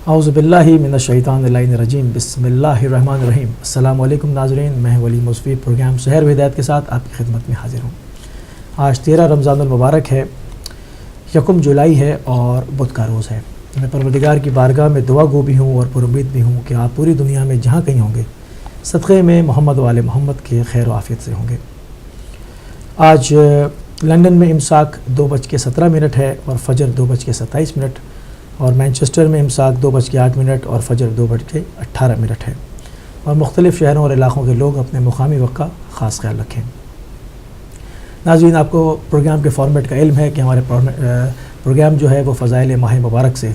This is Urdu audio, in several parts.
اعوذ باللہ من الشیطان الرجیم، بسم اللہ الرحمن الرحیم۔ السلام علیکم ناظرین، میں ولی مصفی پروگرام سحر و ہدایت کے ساتھ آپ کی خدمت میں حاضر ہوں۔ آج 13 رمضان المبارک ہے، 1 جولائی ہے اور بدھ کا روز ہے۔ میں پروردگار کی بارگاہ میں دعا گو بھی ہوں اور پر امید بھی ہوں کہ آپ پوری دنیا میں جہاں کہیں ہوں گے صدقے میں محمد و آل محمد کے خیر و عافیت سے ہوں گے۔ آج لندن میں امساک 2:17 ہے اور فجر 2:27 اور مینچسٹر میں امساک 2:08 اور فجر 2:18 ہے، اور مختلف شہروں اور علاقوں کے لوگ اپنے مقامی وقت کا خاص خیال رکھیں۔ ناظرین، آپ کو پروگرام کے فارمیٹ کا علم ہے کہ ہمارے پروگرام جو ہے وہ فضائل ماہ مبارک سے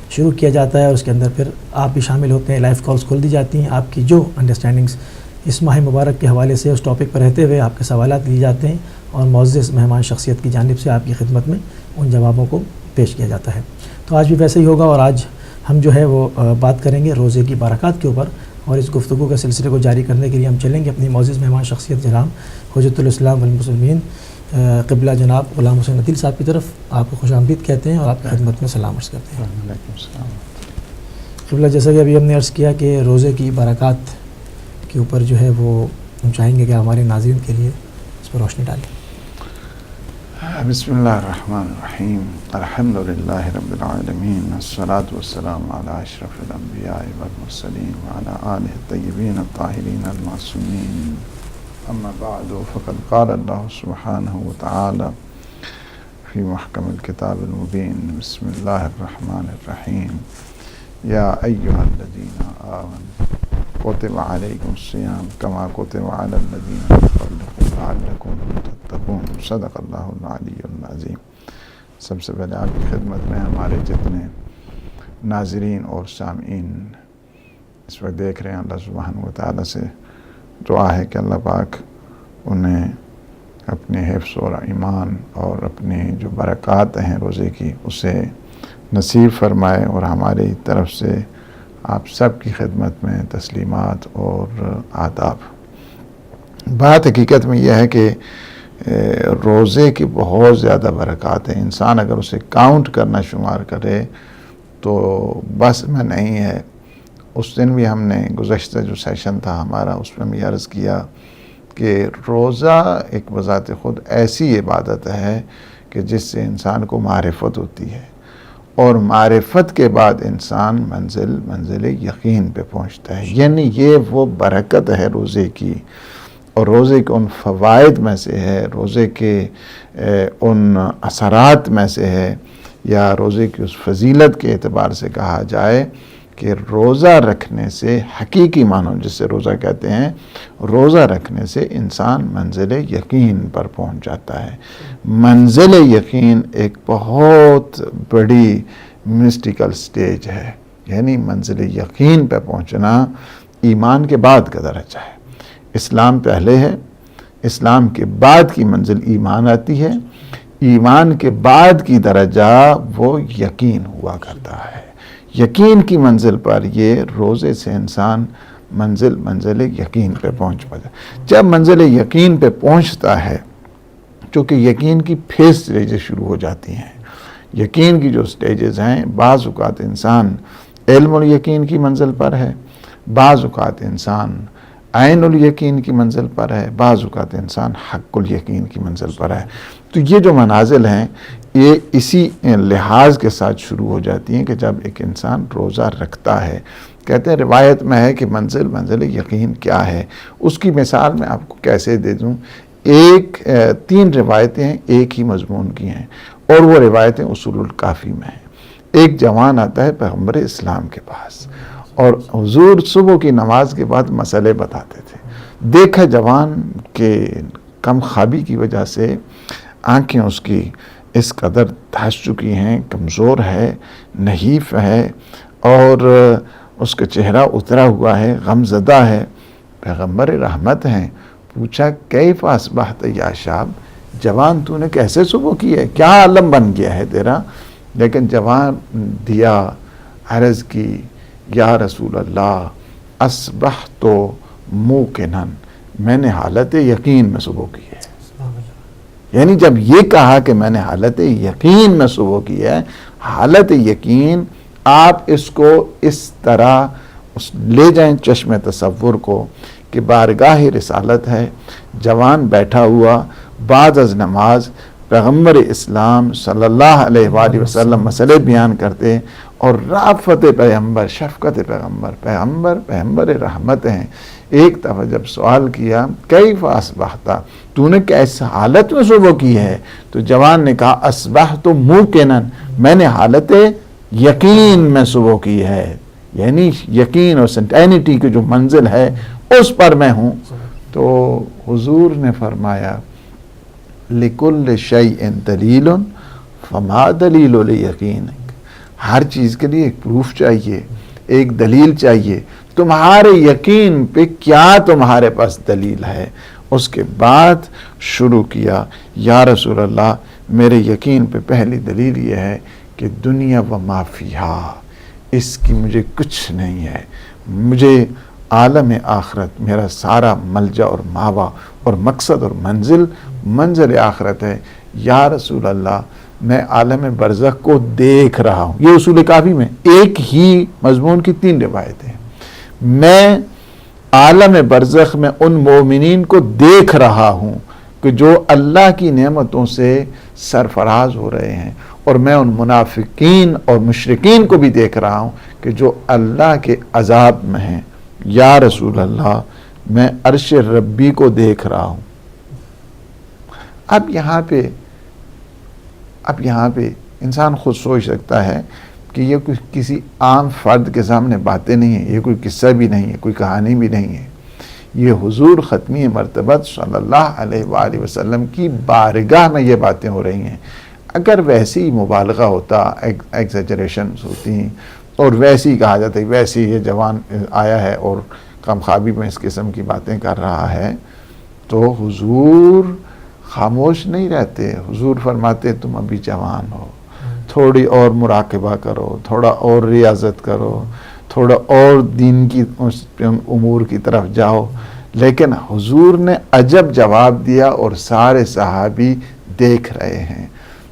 شروع کیا جاتا ہے، اور اس کے اندر پھر آپ بھی شامل ہوتے ہیں، لائیو کالز کھول دی جاتی ہیں۔ آپ کی جو انڈرسٹینڈنگز اس ماہ مبارک کے حوالے سے اس ٹاپک پر رہتے ہوئے آپ کے سوالات لیے جاتے ہیں، اور معزز مہمان شخصیت کی جانب سے آپ کی خدمت میں ان جوابوں کو پیش کیا جاتا ہے۔ تو آج بھی ویسے ہی ہوگا، اور آج ہم جو ہے وہ بات کریں گے روزے کی برکات کے اوپر، اور اس گفتگو کے سلسلے کو جاری کرنے کے لیے ہم چلیں گے اپنی معزز مہمان شخصیت جناب حجت الاسلام والمسلمین قبلہ جناب غلام حسین عدیل صاحب کی طرف آپ کو خوش آمدید کہتے ہیں اور آپ کی خدمت میں سلام عرض کرتے ہیں۔ قبلہ، جیسا کہ ابھی ہم نے عرض کیا کہ روزے کی برکات کے اوپر جو ہے وہ ہم چاہیں گے کہ ہمارے ناظرین کے لیے اس پر روشنی ڈالیں۔ بسم اللہ الرحمن الرحیم، الحمدللہ رب العالمین، والصلاة والسلام علی اشرف الانبیاء والمرسلین وعلی آلہ الطیبین الطاہرین المعصومین، اما بعد فقد قال اللہ سبحانہ وتعالی فی محکم الکتاب المبین، بسم اللہ الرحمن الرحیم، یا ایہا الذین آمنوا کتب علیکم الصیام کما کتب علی الذین من قبلکم لعلکم تتقون، صدق اللہ العلی العظیم۔ سب سے پہلے آپ کی خدمت میں ہمارے جتنے ناظرین اور سامعین اس وقت دیکھ رہے ہیں، اللہ سبحانہ وتعالی سے دعا ہے کہ اللہ پاک انہیں اپنے حفظ اور ایمان اور اپنی جو برکات ہیں روزے کی اسے نصیب فرمائے، اور ہماری طرف سے آپ سب کی خدمت میں تسلیمات اور آداب۔ بات حقیقت میں یہ ہے کہ روزے کی بہت زیادہ برکات ہیں، انسان اگر اسے کاؤنٹ کرنا شمار کرے تو بس میں نہیں ہے۔ اس دن بھی ہم نے گزشتہ جو سیشن تھا ہمارا، اس میں بھی عرض کیا کہ روزہ ایک بذات خود ایسی عبادت ہے کہ جس سے انسان کو معرفت ہوتی ہے، اور معرفت کے بعد انسان منزل یقین پہ پہنچتا ہے۔ یعنی یہ وہ برکت ہے روزے کی، اور روزے کے ان فوائد میں سے ہے، روزے کے ان اثرات میں سے ہے، یا روزے کی اس فضیلت کے اعتبار سے کہا جائے کہ روزہ رکھنے سے حقیقی معنوں جس سے روزہ کہتے ہیں، روزہ رکھنے سے انسان منزل یقین پر پہنچ جاتا ہے۔ منزل یقین ایک بہت بڑی مسٹیکل سٹیج ہے، یعنی منزل یقین پہ پہنچنا ایمان کے بعد کا درجہ ہے۔ اسلام پہلے ہے، اسلام کے بعد کی منزل ایمان آتی ہے، ایمان کے بعد کی درجہ وہ یقین ہوا کرتا ہے۔ یقین کی منزل پر یہ روزے سے انسان منزل یقین پہ پہنچ پاتا ہے۔ جب منزل یقین پہ پہنچتا ہے، چونکہ یقین کی پھر سٹیجز شروع ہو جاتی ہیں۔ یقین کی جو سٹیجز ہیں، بعض اوقات انسان علم الیقین کی منزل پر ہے، بعض اوقات انسان عین الیقین کی منزل پر ہے، بعض اوقات انسان حق الیقین کی منزل پر ہے۔ تو یہ جو منازل ہیں یہ اسی لحاظ کے ساتھ شروع ہو جاتی ہیں کہ جب ایک انسان روزہ رکھتا ہے۔ کہتے ہیں روایت میں ہے کہ منزل یقین کیا ہے، اس کی مثال میں آپ کو کیسے دے دوں۔ 3 روایتیں ایک ہی مضمون کی ہیں، اور وہ روایتیں اصول الکافی میں ہیں۔ ایک جوان آتا ہے پیغمبر اسلام کے پاس، اور حضور صبح کی نماز کے بعد مسئلے بتاتے تھے۔ دیکھا جوان کہ کم خوابی کی وجہ سے آنکھیں اس کی اس قدر دھس چکی ہیں، کمزور ہے، نحیف ہے، اور اس کا چہرہ اترا ہوا ہے، غم زدہ ہے۔ پیغمبر رحمت ہیں، پوچھا کیف اصبحت یا شاب، جوان تو نے کیسے صبح کی ہے، کیا عالم بن گیا ہے تیرا؟ لیکن جوان دیا عرض کی، یا رسول اللہ اصبحت موقنن، میں نے حالت یقین میں صبح کی ہے۔ یعنی جب یہ کہا کہ میں نے حالت یقین میں صبح کی ہے، حالت یقین آپ اس کو اس طرح لے جائیں چشم تصور کو کہ بارگاہ رسالت ہے، جوان بیٹھا ہوا بعد از نماز پیغمبر اسلام صلی اللہ علیہ وآلہ وسلم مسئلے بیان کرتے، اور رافت پیغمبر، شفقت پیغمبر رحمت ہیں۔ ایک دفعہ جب سوال کیا کیف اصبحت، تو نے کیس حالت میں صبح کی ہے؟ تو جوان نے کہا اصبحت موقنا، میں نے حالت یقین میں صبح کی ہے، یعنی یقین اور سنٹینٹی کی جو منزل ہے اس پر میں ہوں۔ تو حضور نے فرمایا لِكُلِّ شَيْءٍ دَلِيلٌ فَمَا دَلِيلُ لِيَقِينِكَ، ہر چیز کے لیے ایک پروف چاہیے، ایک دلیل چاہیے، تمہارے یقین پہ کیا تمہارے پاس دلیل ہے؟ اس کے بعد شروع کیا یا رسول اللہ میرے یقین پہ پہلی دلیل یہ ہے کہ دنیا و ما فیہا، اس کی مجھے کچھ نہیں ہے، مجھے عالم آخرت میرا سارا ملجا اور ماوا اور مقصد اور منزل آخرت ہے۔ یا رسول اللہ میں عالم برزخ کو دیکھ رہا ہوں، یہ اصول کافی میں ایک ہی مضمون کی 3 روایتیں ہیں، میں عالم برزخ میں ان مومنین کو دیکھ رہا ہوں کہ جو اللہ کی نعمتوں سے سرفراز ہو رہے ہیں، اور میں ان منافقین اور مشرکین کو بھی دیکھ رہا ہوں کہ جو اللہ کے عذاب میں ہیں۔ یا رسول اللہ میں عرش ربی کو دیکھ رہا ہوں۔ اب یہاں پہ انسان خود سوچ سکتا ہے کہ یہ کوئی کسی عام فرد کے سامنے باتیں نہیں ہیں، یہ کوئی قصہ بھی نہیں ہے، کوئی کہانی بھی نہیں ہے، یہ حضور ختمی مرتبت صلی اللہ علیہ وآلہ وسلم کی بارگاہ میں یہ باتیں ہو رہی ہیں۔ اگر ویسی مبالغہ ہوتا، ایگزیجریشنز ہوتی، اور ویسی کہا جاتا ہے ویسی یہ جوان آیا ہے اور کم خوابی میں اس قسم کی باتیں کر رہا ہے، تو حضور خاموش نہیں رہتے۔ حضور فرماتے تم ابھی جوان ہو، تھوڑی اور مراقبہ کرو، تھوڑا اور ریاضت کرو، تھوڑا اور دین کی امور کی طرف جاؤ۔ لیکن حضور نے عجب جواب دیا اور سارے صحابی دیکھ رہے ہیں۔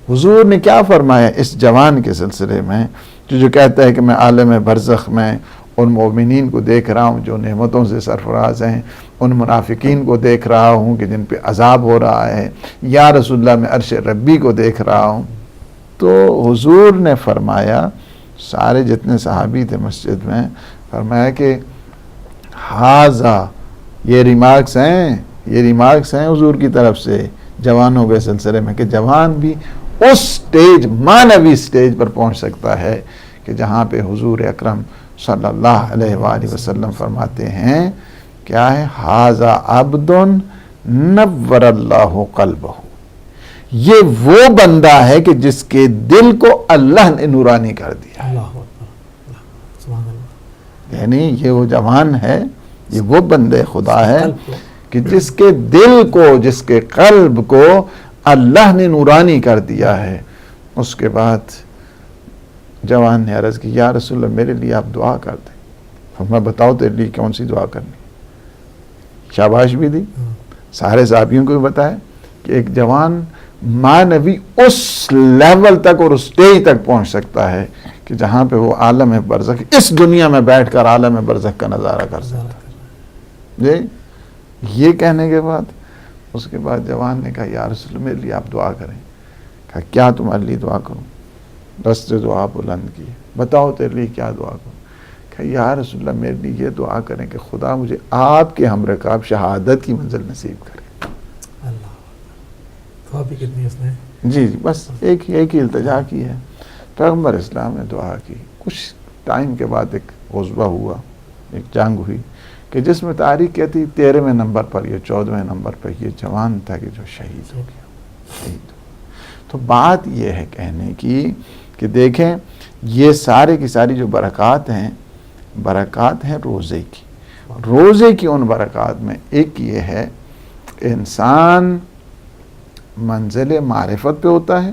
حضور نے کیا فرمایا اس جوان کے سلسلے میں جو کہتا ہے کہ میں عالم برزخ میں ان مومنین کو دیکھ رہا ہوں جو نعمتوں سے سرفراز ہیں، ان منافقین کو دیکھ رہا ہوں کہ جن پہ عذاب ہو رہا ہے، یا رسول اللہ میں عرش ربی کو دیکھ رہا ہوں۔ تو حضور نے فرمایا، سارے جتنے صحابی تھے مسجد میں، فرمایا کہ ہاذا، یہ ریمارکس ہیں حضور کی طرف سے جوانوں کے سلسلے میں، کہ جوان بھی اس سٹیج، معنوی سٹیج پر پہنچ سکتا ہے کہ جہاں پہ حضور اکرم صلی اللہ علیہ وآلہ وسلم فرماتے ہیں کیا ہے، ھذا عبد نور اللہ قلبہ، یہ وہ بندہ ہے کہ جس کے دل کو اللہ نے نورانی کر دیا ہے۔ یعنی یہ وہ جوان ہے، یہ وہ بندے خدا ہے کہ جس کے دل کو، جس کے قلب کو اللہ نے نورانی کر دیا ہے۔ اس کے بعد جوان نے عرض کی یا رسول اللہ میرے لیے آپ دعا کر دیں۔ میں بتاؤ تیرے لیے کون سی دعا کرنی؟ شاباش بھی دی، سارے صحابیوں کو بھی بتایا کہ ایک جوان معنوی اس لیول تک اور اس سٹیج تک پہنچ سکتا ہے کہ جہاں پہ وہ عالم برزخ، اس دنیا میں بیٹھ کر عالم برزخ کا نظارہ کر سکتا ہے۔ جی یہ کہنے کے بعد اس کے بعد جوان نے کہا یا رسول اللہ میرے لیے آپ دعا کریں۔ کہا کیا تمہارے لیے دعا کروں؟ دست دعا بلند کی، بتاؤ تیرے لیے کیا دعا کروں؟ کہا یا رسول اللہ میرے لیے یہ دعا کریں کہ خدا مجھے آپ کے ہم رکاب شہادت کی منزل نصیب کرے۔ دعا بھی کتنی اس نے؟ جی بس ایک ہی التجا کی ہے۔ پیغمبر اسلام نے دعا کی۔ کچھ ٹائم کے بعد ایک غزوہ ہوا، ایک جنگ ہوئی کہ جس میں تاریخ کہتی 13ویں نمبر پر یا 14ویں نمبر پر یہ جوان تھا کہ جو شہید ہو گیا، شہید ہو۔ تو بات یہ ہے کہنے کی کہ دیکھیں یہ سارے کی ساری جو برکات ہیں روزے کی۔ روزے کی ان برکات میں ایک یہ ہے انسان منزل معرفت پہ ہوتا ہے،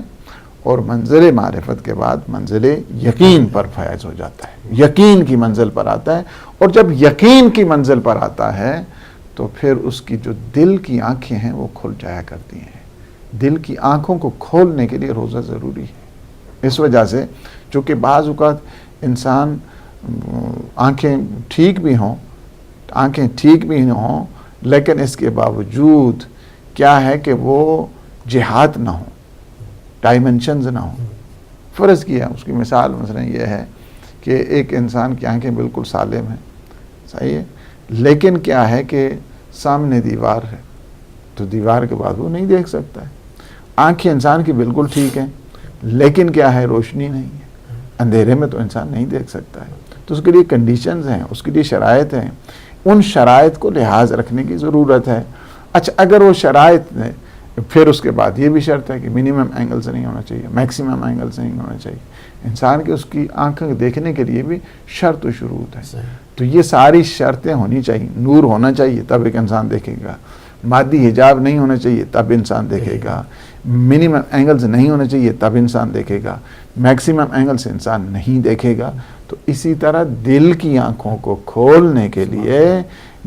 اور منزل معرفت کے بعد منزل یقین پر فائز ہو جاتا ہے، یقین کی منزل پر آتا ہے، اور جب یقین کی منزل پر آتا ہے تو پھر اس کی جو دل کی آنکھیں ہیں وہ کھل جایا کرتی ہیں۔ دل کی آنکھوں کو کھولنے کے لیے روزہ ضروری ہے۔ اس وجہ سے چونکہ بعض اوقات انسان آنکھیں ٹھیک بھی ہوں لیکن اس کے باوجود کیا ہے کہ وہ جہات نہ ہوں، ڈائمنشنز نہ ہوں. فرض کیا اس کی مثال مثلا یہ ہے کہ ایک انسان کی آنکھیں بالکل سالم ہیں، صحیح ہے، لیکن کیا ہے کہ سامنے دیوار ہے تو دیوار کے بعد وہ نہیں دیکھ سکتا ہے. آنکھیں انسان کی بالکل ٹھیک ہیں لیکن کیا ہے، روشنی نہیں ہے، اندھیرے میں تو انسان نہیں دیکھ سکتا ہے. تو اس کے لیے کنڈیشنز ہیں، اس کے لیے شرائط ہیں، ان شرائط کو لحاظ رکھنے کی ضرورت ہے. اچھا اگر وہ شرائط پھر اس کے بعد یہ بھی شرط ہے کہ منیمم اینگل سے نہیں ہونا چاہیے، میکسیمم اینگل سے نہیں ہونا چاہیے. انسان کے اس کی آنکھیں دیکھنے کے لیے بھی شرط و شروط ہے. تو یہ ساری شرطیں ہونی چاہیے. نور ہونا چاہیے تب ایک انسان دیکھے گا، مادی حجاب نہیں ہونا چاہیے تب انسان دیکھے گا، منیمم اینگل سے نہیں ہونا چاہیے تب انسان دیکھے گا، میکسیمم اینگل سے انسان نہیں دیکھے گا. تو اسی طرح دل کی آنکھوں کو کھولنے کے لیے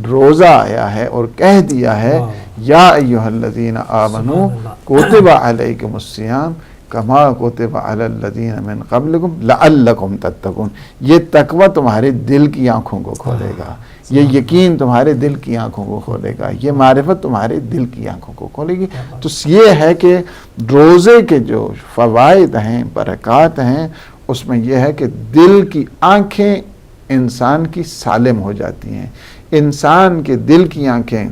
روزہ آیا ہے اور کہہ دیا ہے یا ایھا الذین آمنوا کتب علیکم الصیام کما کتب علی الذین من قبلکم لعلکم تتقون. یہ تقوی تمہارے دل کی آنکھوں کو کھولے گا، یہ یقین تمہارے دل کی آنکھوں کو کھولے گا، یہ معرفت تمہارے دل کی آنکھوں کو کھولے گی. تو یہ ہے کہ روزے کے جو فوائد ہیں، برکات ہیں، اس میں یہ ہے کہ دل کی آنکھیں انسان کی سالم ہو جاتی ہیں. انسان کے دل کی آنکھیں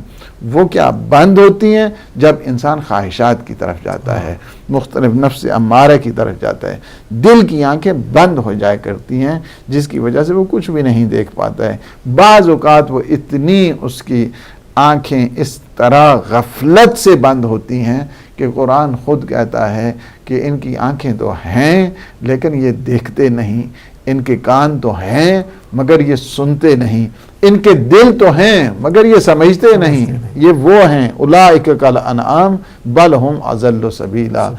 وہ کیا بند ہوتی ہیں جب انسان خواہشات کی طرف جاتا ہے، مختلف نفس امارہ کی طرف جاتا ہے. دل کی آنکھیں بند ہو جایا کرتی ہیں جس کی وجہ سے وہ کچھ بھی نہیں دیکھ پاتا ہے. بعض اوقات وہ اتنی اس کی آنکھیں اس طرح غفلت سے بند ہوتی ہیں کہ قرآن خود کہتا ہے کہ ان کی آنکھیں تو ہیں لیکن یہ دیکھتے نہیں، ان کے کان تو ہیں مگر یہ سنتے نہیں، ان کے دل تو ہیں مگر یہ سمجھتے نہیں. یہ وہ ہیں اولئک کالانعام بل ہم اضل سبیلا.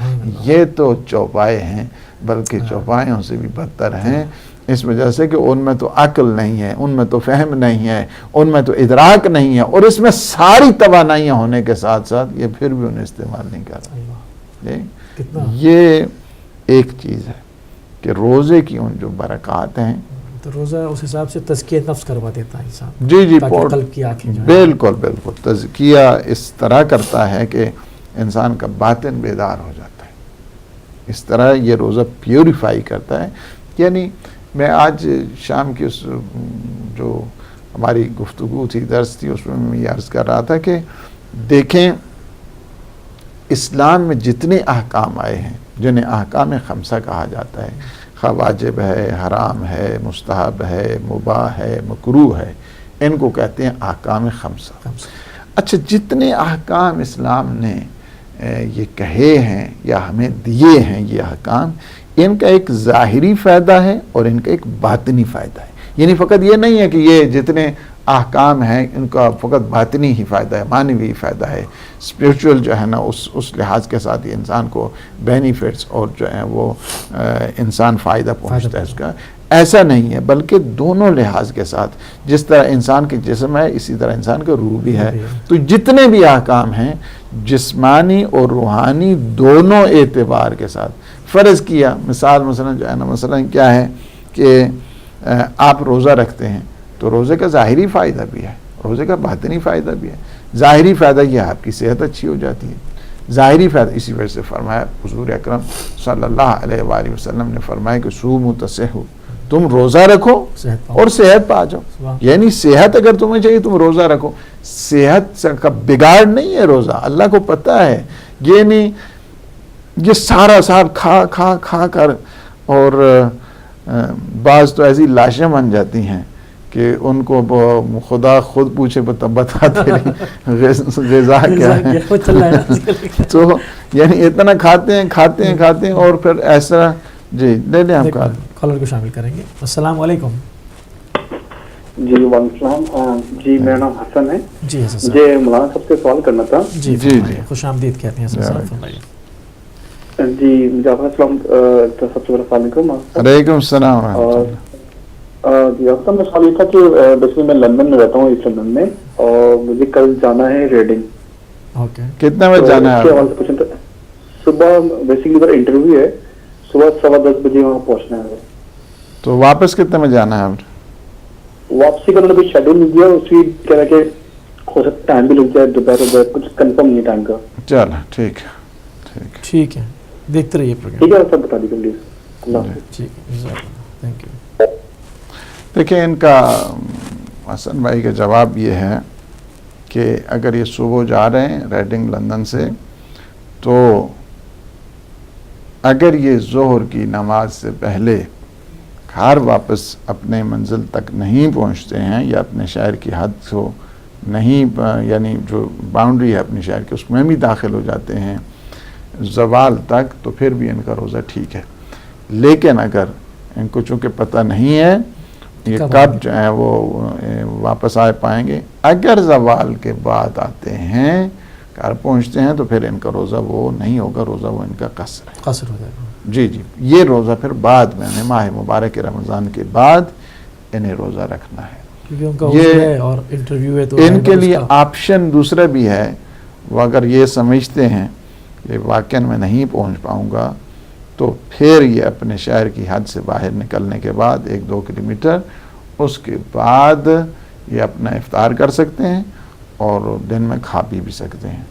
یہ تو چوپائے ہیں بلکہ چوپایوں سے بھی بدتر ہیں، اس وجہ سے کہ ان میں تو عقل نہیں ہے، ان میں تو فہم نہیں ہے، ان میں تو ادراک نہیں ہے، اور اس میں ساری توانائیاں ہونے کے ساتھ ساتھ یہ پھر بھی انہیں استعمال نہیں کر رہا. یہ ایک چیز ہے کہ روزے کی ان جو برکات ہیں، تو روزہ اس حساب سے تزکیہ نفس کروا دیتا ہے انسان. جی تاکہ قلب کی آنکھیں جو ہیں بالکل تزکیہ اس طرح کرتا ہے کہ انسان کا باطن بیدار ہو جاتا ہے. اس طرح یہ روزہ پیوریفائی کرتا ہے. یعنی میں آج شام کی اس جو ہماری گفتگو تھی، درس تھی، اس میں میں یہ عرض کر رہا تھا کہ دیکھیں اسلام میں جتنے احکام آئے ہیں جنہیں احکام خمسہ کہا جاتا ہے، خواہ واجب ہے، حرام ہے، مستحب ہے، مباح ہے، مکروہ ہے، ان کو کہتے ہیں احکام خمسہ. اچھا جتنے احکام اسلام نے یہ کہے ہیں یا ہمیں دیے ہیں یہ احکام، ان کا ایک ظاہری فائدہ ہے اور ان کا ایک باطنی فائدہ ہے. یعنی فقط یہ نہیں ہے کہ یہ جتنے احکام ہیں ان کا فقط باطنی ہی فائدہ ہے، معنوی فائدہ ہے، اسپریچول جو ہے نا اس لحاظ کے ساتھ یہ انسان کو بینیفٹس اور جو ہے وہ انسان فائدہ پہنچتا ہے اس کا. ایسا نہیں ہے، بلکہ دونوں لحاظ کے ساتھ جس طرح انسان کے جسم ہے اسی طرح انسان کا روح بھی ہے. تو جتنے بھی احکام ہیں جسمانی اور روحانی دونوں اعتبار کے ساتھ. فرض کیا مثال مثلا جو ہے نا، مثلا کیا ہے کہ آپ روزہ رکھتے ہیں تو روزے کا ظاہری فائدہ بھی ہے، روزے کا باطنی فائدہ بھی ہے. ظاہری فائدہ یہ آپ کی صحت اچھی ہو جاتی ہے، ظاہری فائدہ اسی وجہ سے فرمایا حضور اکرم صلی اللہ علیہ وآلہ وسلم نے فرمایا کہ صوموا تصحوا، تم روزہ رکھو اور صحت پا جاؤ. یعنی صحت اگر تمہیں چاہیے تم روزہ رکھو. صحت کا بگاڑ نہیں ہے روزہ، اللہ کو پتہ ہے. یہ نہیں یہ سارا صاحب کھا کر، اور بعض تو ایسی لاشیں بن جاتی ہیں کہ ان کو خدا خود پوچھے بتاتے نہیں غذا کیا ہے. تو یعنی اتنا کھاتے ہیں اور پھر ایسا. جی لے لیں آپ کا کالر کو شامل کریں گے. السلام علیکم. جی وعلیکم السلام. جی میرا نام حسن ہے. جی حسن صاحب. مجھے مولانا صاحب سے سوال کرنا تھا. جی خوش آمدید کہتے ہیں حسن صاحب، فرمائیے. جی مجھے آپ کا السلام سب سے پہلے السلام علیکم. علیکم السلام ورحمۃ اللہ. جی اب میں سوال یہ تھا کہ بیسکلی میں لندن میں رہتا ہوں، ایسٹ لندن میں، اور مجھے کل جانا ہے ریڈنگ. اوکے کتنے بجے جانا ہے؟ صبح بیسکلی ادھر انٹرویو ہے، صبح 10:15 بجے وہاں پہنچنا ہے. تو واپس کتنے میں جانا ہے اب؟ واپسی کا انہوں نے شیڈول نہیں دیا, اسی کہہ رہا کہ ہو سکتا ٹائم بھی لگ جائے دوپہر, کچھ کنفرم نہیں ہے ٹائم کا. چلو ٹھیک ہے. ٹھیک ہے, دیکھتے رہیے پروگرام. ٹھیک ہے سب بتا دیجیے پلیز. اللہ حافظ. ٹھیک ہے, تھینک یو. دیکھیں ان کا حسن بھائی کا جواب یہ ہے کہ اگر یہ صبح جا رہے ہیں ریڈنگ لندن سے, تو اگر یہ ظہر کی نماز سے پہلے گھر واپس اپنے منزل تک نہیں پہنچتے ہیں یا اپنے شہر کی حد کو نہیں, یعنی جو باؤنڈری ہے اپنے شہر کی اس میں بھی داخل ہو جاتے ہیں زوال تک, تو پھر بھی ان کا روزہ ٹھیک ہے. لیکن اگر ان کو چونکہ پتہ نہیں ہے یہ کب جو ہے وہ واپس آ پائیں گے, اگر زوال کے بعد آتے ہیں گھر پہنچتے ہیں تو پھر ان کا روزہ وہ نہیں ہوگا, روزہ وہ ان کا قصر ہے. قصر ہو جائے گا. جی جی, یہ روزہ پھر بعد میں ماہ مبارک رمضان کے بعد انہیں روزہ رکھنا ہے. کیونکہ ان کا حضور ہے اور انٹرویو ہے, تو ان کے لیے آپشن دوسرا بھی ہے. وہ اگر یہ سمجھتے ہیں کہ واقعاً میں نہیں پہنچ پاؤں گا, تو پھر یہ اپنے شہر کی حد سے باہر نکلنے کے بعد 1-2 کلومیٹر اس کے بعد یہ اپنا افطار کر سکتے ہیں اور دن میں کھا پی بھی سکتے ہیں.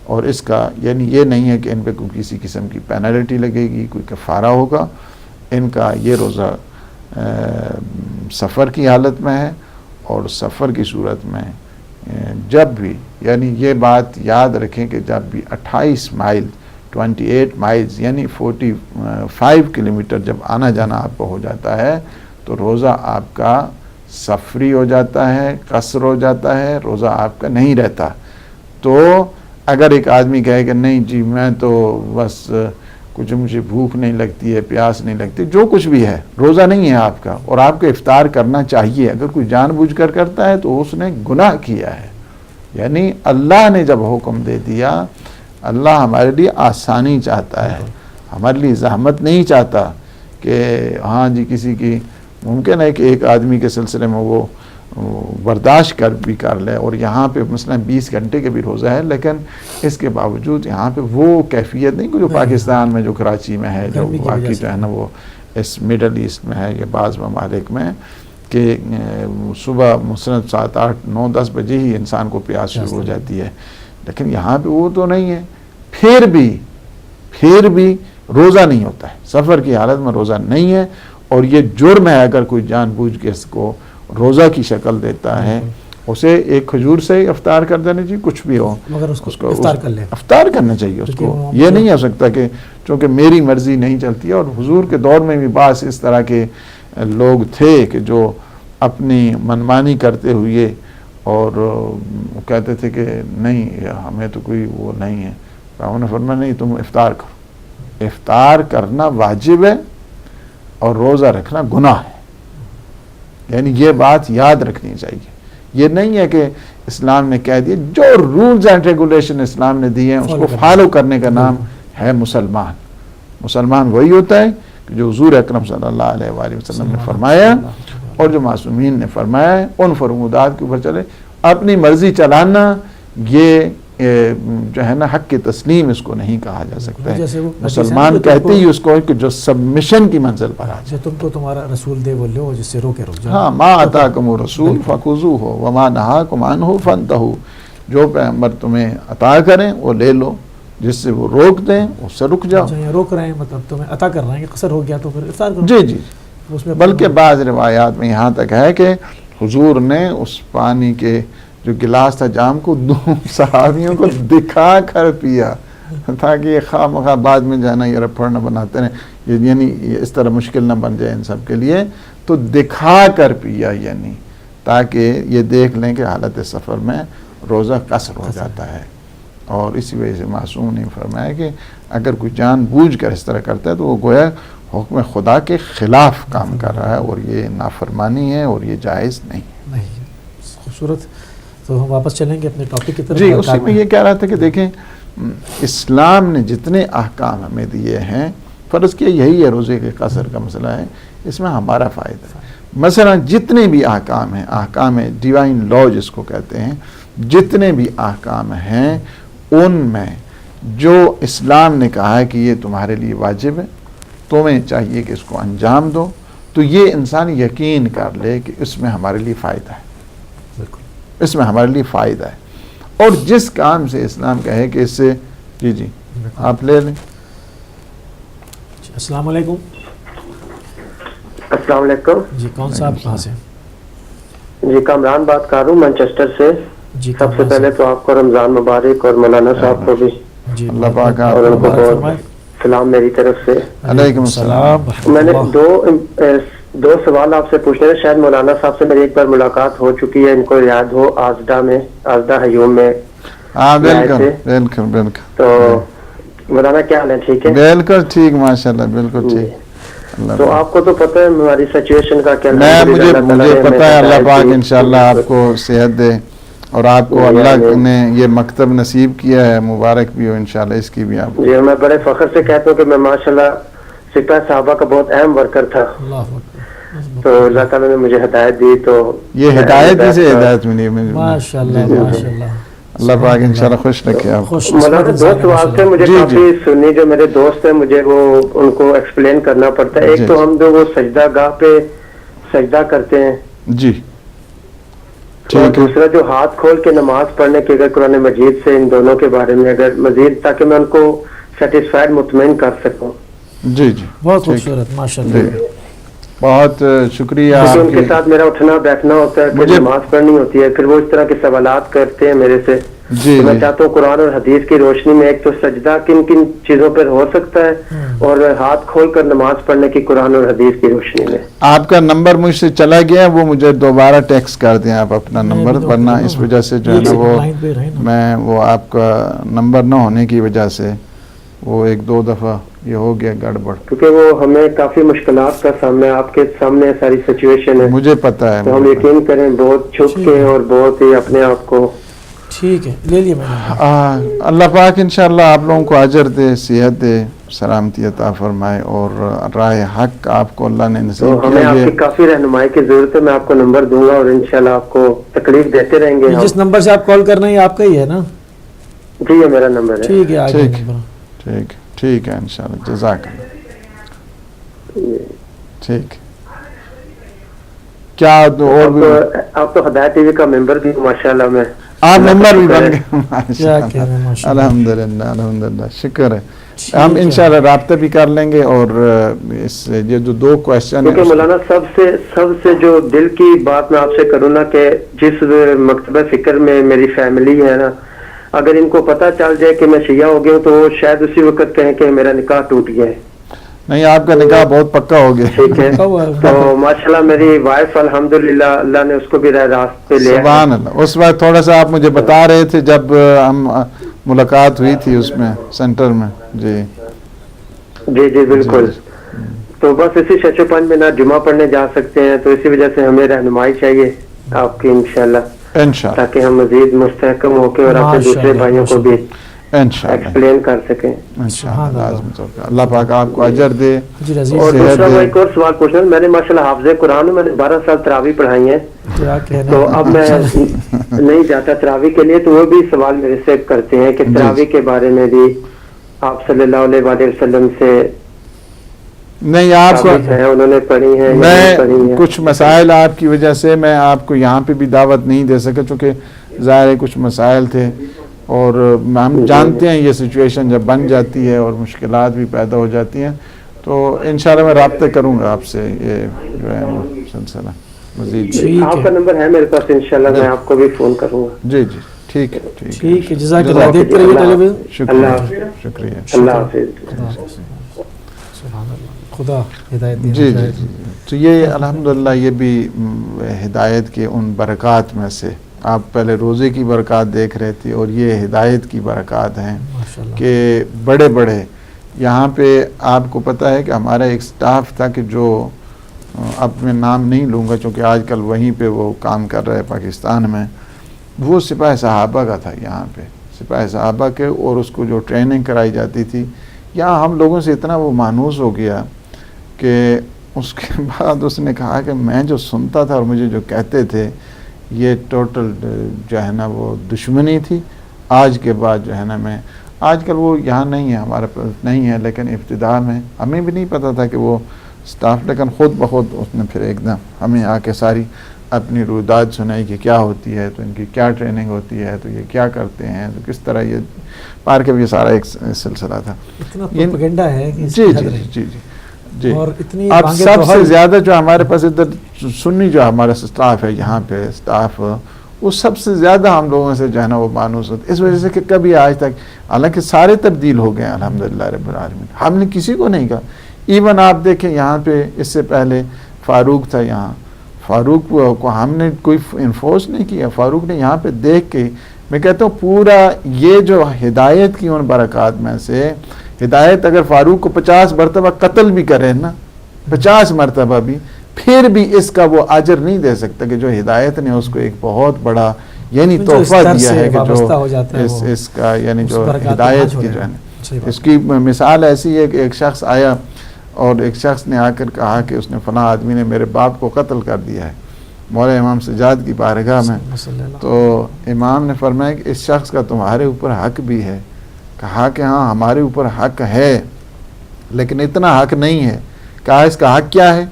اور اس کا یعنی یہ نہیں ہے کہ ان پہ کوئی کسی قسم کی پینلٹی لگے گی, کوئی کفارہ ہوگا. ان کا یہ روزہ سفر کی حالت میں ہے, اور سفر کی صورت میں جب بھی, یعنی یہ بات یاد رکھیں کہ جب بھی 28 مائل 28 مائلز یعنی 45 کلومیٹر جب آنا جانا آپ کو ہو جاتا ہے, تو روزہ آپ کا سفری ہو جاتا ہے, قصر ہو جاتا ہے, روزہ آپ کا نہیں رہتا. تو اگر ایک آدمی کہے کہ نہیں جی میں تو بس کچھ مجھے بھوک نہیں لگتی ہے, پیاس نہیں لگتی, جو کچھ بھی ہے, روزہ نہیں ہے آپ کا, اور آپ کو افطار کرنا چاہیے. اگر کوئی جان بوجھ کر کرتا ہے تو اس نے گناہ کیا ہے. یعنی اللہ نے جب حکم دے دیا, اللہ ہمارے لیے آسانی چاہتا ہے, ہمارے لیے زحمت نہیں چاہتا کہ ہاں جی کسی کی ممکن ہے کہ ایک آدمی کے سلسلے میں وہ برداشت بھی کر لے, اور یہاں پہ مثلا 20 گھنٹے کے بھی روزہ ہے, لیکن اس کے باوجود یہاں پہ وہ کیفیت نہیں جو پاکستان میں, جو کراچی میں ہے, جو باقی جو ہے نا وہ اس مڈل ایسٹ میں ہے, یہ بعض ممالک میں, کہ صبح مثلا 7, 8, 9, 10 بجے ہی انسان کو پیاس شروع ہو جاتی ہے. لیکن یہاں پہ وہ تو نہیں ہے. پھر بھی روزہ نہیں ہوتا ہے, سفر کی حالت میں روزہ نہیں ہے. اور یہ جرم ہے اگر کوئی جان بوجھ کے اس کو روزہ کی شکل دیتا ہے, اسے ایک کھجور سے افطار کر دینا چاہیے, کچھ بھی ہو مگر اس کو افطار کر لے, افطار کرنا چاہیے اس کو. یہ نہیں ہو سکتا کہ چونکہ میری مرضی نہیں چلتی ہے. اور حضور کے دور میں بھی بعض اس طرح کے لوگ تھے کہ جو اپنی منمانی کرتے ہوئے اور کہتے تھے کہ نہیں ہمیں تو کوئی وہ نہیں ہے. انہوں نے فرمایا نہیں تم افطار کرو. افطار کرنا واجب ہے اور روزہ رکھنا گناہ ہے. یعنی یہ بات یاد رکھنی چاہیے. یہ نہیں ہے کہ اسلام نے کہہ دیا, جو رولز اینڈ ریگولیشن اسلام نے دیے ہیں اس کو فالو کرنے کا نام ہے مسلمان. مسلمان وہی ہوتا ہے کہ جو حضور اکرم صلی اللہ علیہ وآلہ وسلم نے فرمایا اور جو معصومین نے فرمایا ہے ان فرمودات کے اوپر چلے. اپنی مرضی چلانا یہ جو ہے نا حق کی تسلیم اس کو نہیں کہا جا سکتا ہے. مسلمان کہتے ہی اس کو کہ جو سبمیشن کی منزل پر آ جائے. جو تم کو تمہارا رسول دے وہ لو, جس سے روکے رک جاؤ. ہاں, ما آتاکم الرسول فخذوہ وما نہاکم عنہ فانتہوا. جو پیغمبر تمہیں عطا کریں وہ لے لو, جس سے وہ روک دیں اس سے رک جاؤ. روک رہے ہیں مطلب تمہیں عطا کر رہے ہیں کہ قصر ہو گیا تو پھر افطار کرو. جی جی. بلکہ بعض روایات میں یہاں تک ہے کہ حضور نے اس پانی کے جو گلاس تھا جام کو دو صحابیوں کو دکھا کر پیا تاکہ یہ خواہ مخواہ بعد میں جانا یہ رپڑ نہ بناتے ہیں, یعنی اس طرح مشکل نہ بن جائے ان سب کے لیے. تو دکھا کر پیا یعنی تاکہ یہ دیکھ لیں کہ حالت سفر میں روزہ قصر ہو جاتا ہے. اور اسی وجہ سے معصوم نے فرمایا کہ اگر کوئی جان بوجھ کر اس طرح کرتا ہے تو وہ گویا حکم خدا کے خلاف کام کر رہا ہے, اور یہ نافرمانی ہے اور یہ جائز نہیں. خوبصورت. تو ہم واپس چلیں گے اپنے ٹاپک کی طرف. جی, اسی میں یہ کہہ رہا تھا کہ دیکھیں اسلام نے جتنے احکام ہمیں دیے ہیں, فرض کیا یہی ہے روزے کے قصر کا مسئلہ ہے, اس میں ہمارا فائدہ ہے. مثلا جتنے بھی احکام ہیں, احکام ڈیوائن لا جس کو کہتے ہیں, جتنے بھی احکام ہیں ان میں جو اسلام نے کہا ہے کہ یہ تمہارے لیے واجب ہے, تمہیں چاہیے کہ اس کو انجام دو. تو یہ انسان یقین کر لے کہ اس میں ہمارے لیے فائدہ ہے، بالکل اس میں ہمارے لیے فائدہ ہے، اور جس کام سے اسلام کہے کہ اس سے جی آپ لے لیں۔ السلام علیکم السلام علیکم جی، کون صاحب کہاں سے؟ جی کامران بات کر رہا ہوں مانچسٹر سے۔ جی سب سے پہلے تو آپ کو رمضان مبارک، اور مولانا صاحب کو بھی جی اللہ پاک اور ان کو مبارک بہت فرمائے۔ سلام میری طرف سے۔ علیکم السلام۔ میں نے دو سوال آپ سے پوچھنے ہیں، شاید مولانا صاحب سے میری ایک بار ملاقات ہو چکی ہے، ان کو یاد ہو، آزدہ ہیوم میں ہاں آئے بالکل تھے۔ بالکل تو مولانا کیا حال ہے؟ ٹھیک ہے بالکل ٹھیک، ماشاءاللہ بالکل ٹھیک۔ تو آپ کو تو پتہ ہے ہماری سچویشن کا کیا، مجھے پتہ ہے، اللہ پاک انشاءاللہ آپ کو صحت دے، اور آپ کو اللہ نے یہ مکتب نصیب کیا ہے، مبارک بھی ہو انشاءاللہ اس کی بھی آپ کو۔ جی میں بڑے فخر سے کہتا ہوں کہ میں ماشاءاللہ سپاہ صحابہ کا بہت اہم ورکر تھا، اللہ اکبر، تو اللہ تعالیٰ نے مجھے ہدایت دی، تو یہ ہدایت ہی سے ہدایت ملی ہے۔ ماشاء اللہ ماشاء اللہ، اللہ پاک انشاءاللہ خوش رکھے آپ۔ خوش مولانا دو سوال سے مجھے جی، کافی سنی، جو میرے دوست ہیں مجھے وہ ان کو ایکسپلین کرنا پڑتا ہے۔ ایک تو ہم جو وہ سجدہ گاہ پہ سجدہ کرتے ہیں، جی اور ٹھیک ہے، دوسرا جو ہاتھ کھول کے نماز پڑھنے کے، اگر قرآن مجید سے ان دونوں کے بارے میں اگر مزید، تاکہ میں ان کو سیٹسفائڈ مطمئن کر سکوں۔ جی بہت خوبصورت ماشاء جی اللہ۔ بہت شکریہ کیونکہ آپ ان کے کی۔ ساتھ میرا اٹھنا بیٹھنا ہوتا ہے، پھر نماز پڑھنی ہوتی ہے، پھر وہ اس طرح کے سوالات کرتے ہیں میرے سے۔ جی تو میں جی چاہتا ہوں قرآن اور حدیث کی روشنی میں ایک تو سجدہ کن کن چیزوں پر ہو سکتا ہے، اور ہاتھ کھول کر نماز پڑھنے کی قرآن اور حدیث کی روشنی میں۔ آپ کا نمبر مجھ سے چلا گیا ہے، وہ مجھے دوبارہ ٹیکسٹ کر دیں آپ اپنا نمبر، ورنہ اس وجہ سے جو ہے نا وہ آپ کا نمبر نہ ہونے کی وجہ سے وہ ایک دو دفعہ یہ ہو گیا گڑبڑ۔ کیونکہ وہ ہمیں کافی مشکلات کا سامنا، آپ کے سامنے ساری سچویشن ہے، مجھے پتہ ہے، تو ہم یقین کریں بہت چھپ کے اور بہت ہی اپنے آپ کو۔ ٹھیک ہے، لے لیے میں نے۔ اللہ پاک انشاءاللہ آپ لوگوں کو اجر دے، صحت دے، سلامتی عطا فرمائے، اور راہ حق آپ کو اللہ نے تو نصیب ہمیں کیا آپ ہے۔ کی کافی رہنمائی کی ضرورت ہے، میں آپ کو نمبر دوں گا، اور انشاءاللہ آپ کو تکلیف دیتے رہیں گے ہم۔ جس نمبر سے آپ کال کر رہے ہیں آپ کا ہی ہے نا؟ جی یہ میرا نمبر ہے۔ ٹھیک ہے، آگے ٹھیک نمبر۔ ٹھیک ہے انشاءاللہ، جزاک اللہ۔ ٹھیک کیا اور بھی آپ تو ہدایت ٹی وی کا ممبر بھی ہوں ماشاءاللہ میں۔ آپ ممبر بھی بن گئے، کیا کہہ رہے ہیں، ماشاء اللہ۔ الحمدللہ الحمدللہ، شکر ہے۔ ہم ٹھیک ہے۔ انشاءاللہ رابطہ بھی کر لیں گے، اور اس یہ جو دو کوشچن کیونکہ مولانا سب سے جو دل کی بات میں آپ سے کروں نا، کہ جس مکتبہ فکر میں میری فیملی ہے نا، اگر ان کو پتہ چل جائے کہ میں شیعہ ہو گیا ہوں، تو وہ شاید اسی وقت کہیں کہ میرا نکاح ٹوٹ گیا ہے۔ نہیں، آپ کا نکاح بہت پکا ہو گیا۔ ٹھیک ہے، تو ماشاءاللہ میری وائف الحمدللہ اللہ نے اس کو بھی راہ راست پہ لیا ہے۔ سبحان اللہ۔ اس وقت تھوڑا سا آپ مجھے بتا رہے تھے جب ہم ملاقات ہوئی تھی اس میں سینٹر میں۔ جی جی بالکل۔ تو بس اسی شچو پنج میں نہ جمعہ پڑھنے جا سکتے ہیں، تو اسی وجہ سے ہمیں رہنمائی چاہیے آپ کی انشاءاللہ، انشاءاللہ تاکہ ہم مزید مستحکم ہو کے اور اپنے دوسرے بھائیوں کو بھی انشاءاللہ ایکسپلین کر سکیں۔ انشاءاللہ لازم طور پہ۔ اللہ پاک آپ کو اجر دے، جی عزیز، اور صحت دوسرا دے۔ میں ایک اور سوال پوچھنا، میں نے ماشاءاللہ حافظ قرآن ہوں، میں نے 12 سال تراویح پڑھائی ہیں، کیا کہنا تو اب میں نہیں جاتا تراویح کے لیے، تو وہ بھی سوال میرے سے کرتے ہیں کہ تراویح کے بارے میں بھی آپ صلی اللہ علیہ وآلہ وسلم سے نہیں، آپ کو انہوں نے پڑھی ہیں، میں کچھ مسائل آپ کی وجہ سے میں آپ کو یہاں پہ بھی دعوت نہیں دے سکا، چونکہ ظاہر ہے کچھ مسائل تھے، اور ہم جانتے ہیں یہ سچویشن جب بن جاتی ہے اور مشکلات بھی پیدا ہو جاتی ہیں، تو انشاءاللہ میں رابطہ کروں گا آپ سے، یہ جو ہے وہ سلسلہ مزید۔ آپ کا نمبر ہے میرے پاس، انشاءاللہ میں آپ کو بھی فون کروں گا۔ جی ٹھیک ہے ٹھیک ہے، جزاک اللہ۔ دیکھتے رہیے ٹیلی ویژن۔ شکریہ شکریہ۔ اللہ حافظ۔ سبحان اللہ، خدا ہدایت دے۔ جی تو یہ الحمدللہ یہ بھی ہدایت کے ان برکات میں سے، آپ پہلے روزے کی برکات دیکھ رہے تھے، اور یہ ہدایت کی برکات ہیں کہ بڑے بڑے یہاں پہ آپ کو پتہ ہے کہ ہمارا ایک سٹاف تھا کہ جو اب میں نام نہیں لوں گا چونکہ آج کل وہیں پہ وہ کام کر رہے پاکستان میں، وہ سپاہ صحابہ کا تھا یہاں پہ، سپاہ صحابہ کے، اور اس کو جو ٹریننگ کرائی جاتی تھی، یہاں ہم لوگوں سے اتنا وہ مانوس ہو گیا کہ اس کے بعد اس نے کہا کہ میں جو سنتا تھا اور مجھے جو کہتے تھے یہ ٹوٹل جو ہے نا وہ دشمنی تھی، آج کے بعد جو ہے نا میں آج کل وہ یہاں نہیں ہے، ہمارے پاس نہیں ہے، لیکن ابتدا میں ہمیں بھی نہیں پتہ تھا کہ وہ اسٹاف، لیکن خود بخود اس نے پھر ایک دم ہمیں آ کے ساری اپنی رویداد سنائی کہ کیا ہوتی ہے، تو ان کی کیا ٹریننگ ہوتی ہے، تو یہ کیا کرتے ہیں، تو کس طرح یہ پار کے بھی سارا ایک سلسلہ تھا. اتنا پروپیگنڈا ہے کہ جی جی جی جی جی. اور اتنی اب مانگیں سب تو سے ہر- زیادہ جو ہمارے پاس ادھر سنی جو ہمارا اسٹاف ہے یہاں پہ اسٹاف، وہ سب سے زیادہ ہم لوگوں سے جو ہے نا وہ مانوس ہوتا ہے، اس وجہ سے کہ کبھی آج تک، حالانکہ سارے تبدیل ہو گئے ہیں الحمدللہ رب العالمین، ہم نے کسی کو نہیں کہا. ایون آپ دیکھیں یہاں پہ اس سے پہلے فاروق تھا یہاں، فاروق کو ہم نے کوئی انفورس نہیں کیا، فاروق نے یہاں پہ دیکھ کے، میں کہتا ہوں پورا یہ جو ہدایت کی ان برکات میں سے، ہدایت اگر فاروق کو 50 مرتبہ قتل بھی کرے نا، 50 مرتبہ بھی، پھر بھی اس کا وہ اجر نہیں دے سکتا کہ جو ہدایت نے اس کو ایک بہت بڑا یعنی جو اس تحفہ طرح دیا سے ہے کہ وابستہ ہو جاتا ہے وہ اس کا یعنی اس جو برکات ہدایت کو کی حاصل جو ہے ہو نا، صحیح بات. اس کی مثال ایسی ہے کہ ایک شخص آیا اور ایک شخص نے آ کر کہا کہ اس نے فلاں آدمی نے میرے باپ کو قتل کر دیا ہے مولا امام سجاد کی بارگاہ میں. صلی اللہ. تو امام نے فرمایا کہ اس شخص کا تمہارے اوپر حق بھی ہے. کہا کہ ہاں ہمارے اوپر حق ہے لیکن اتنا حق نہیں ہے. کہا اس کا حق کیا ہے؟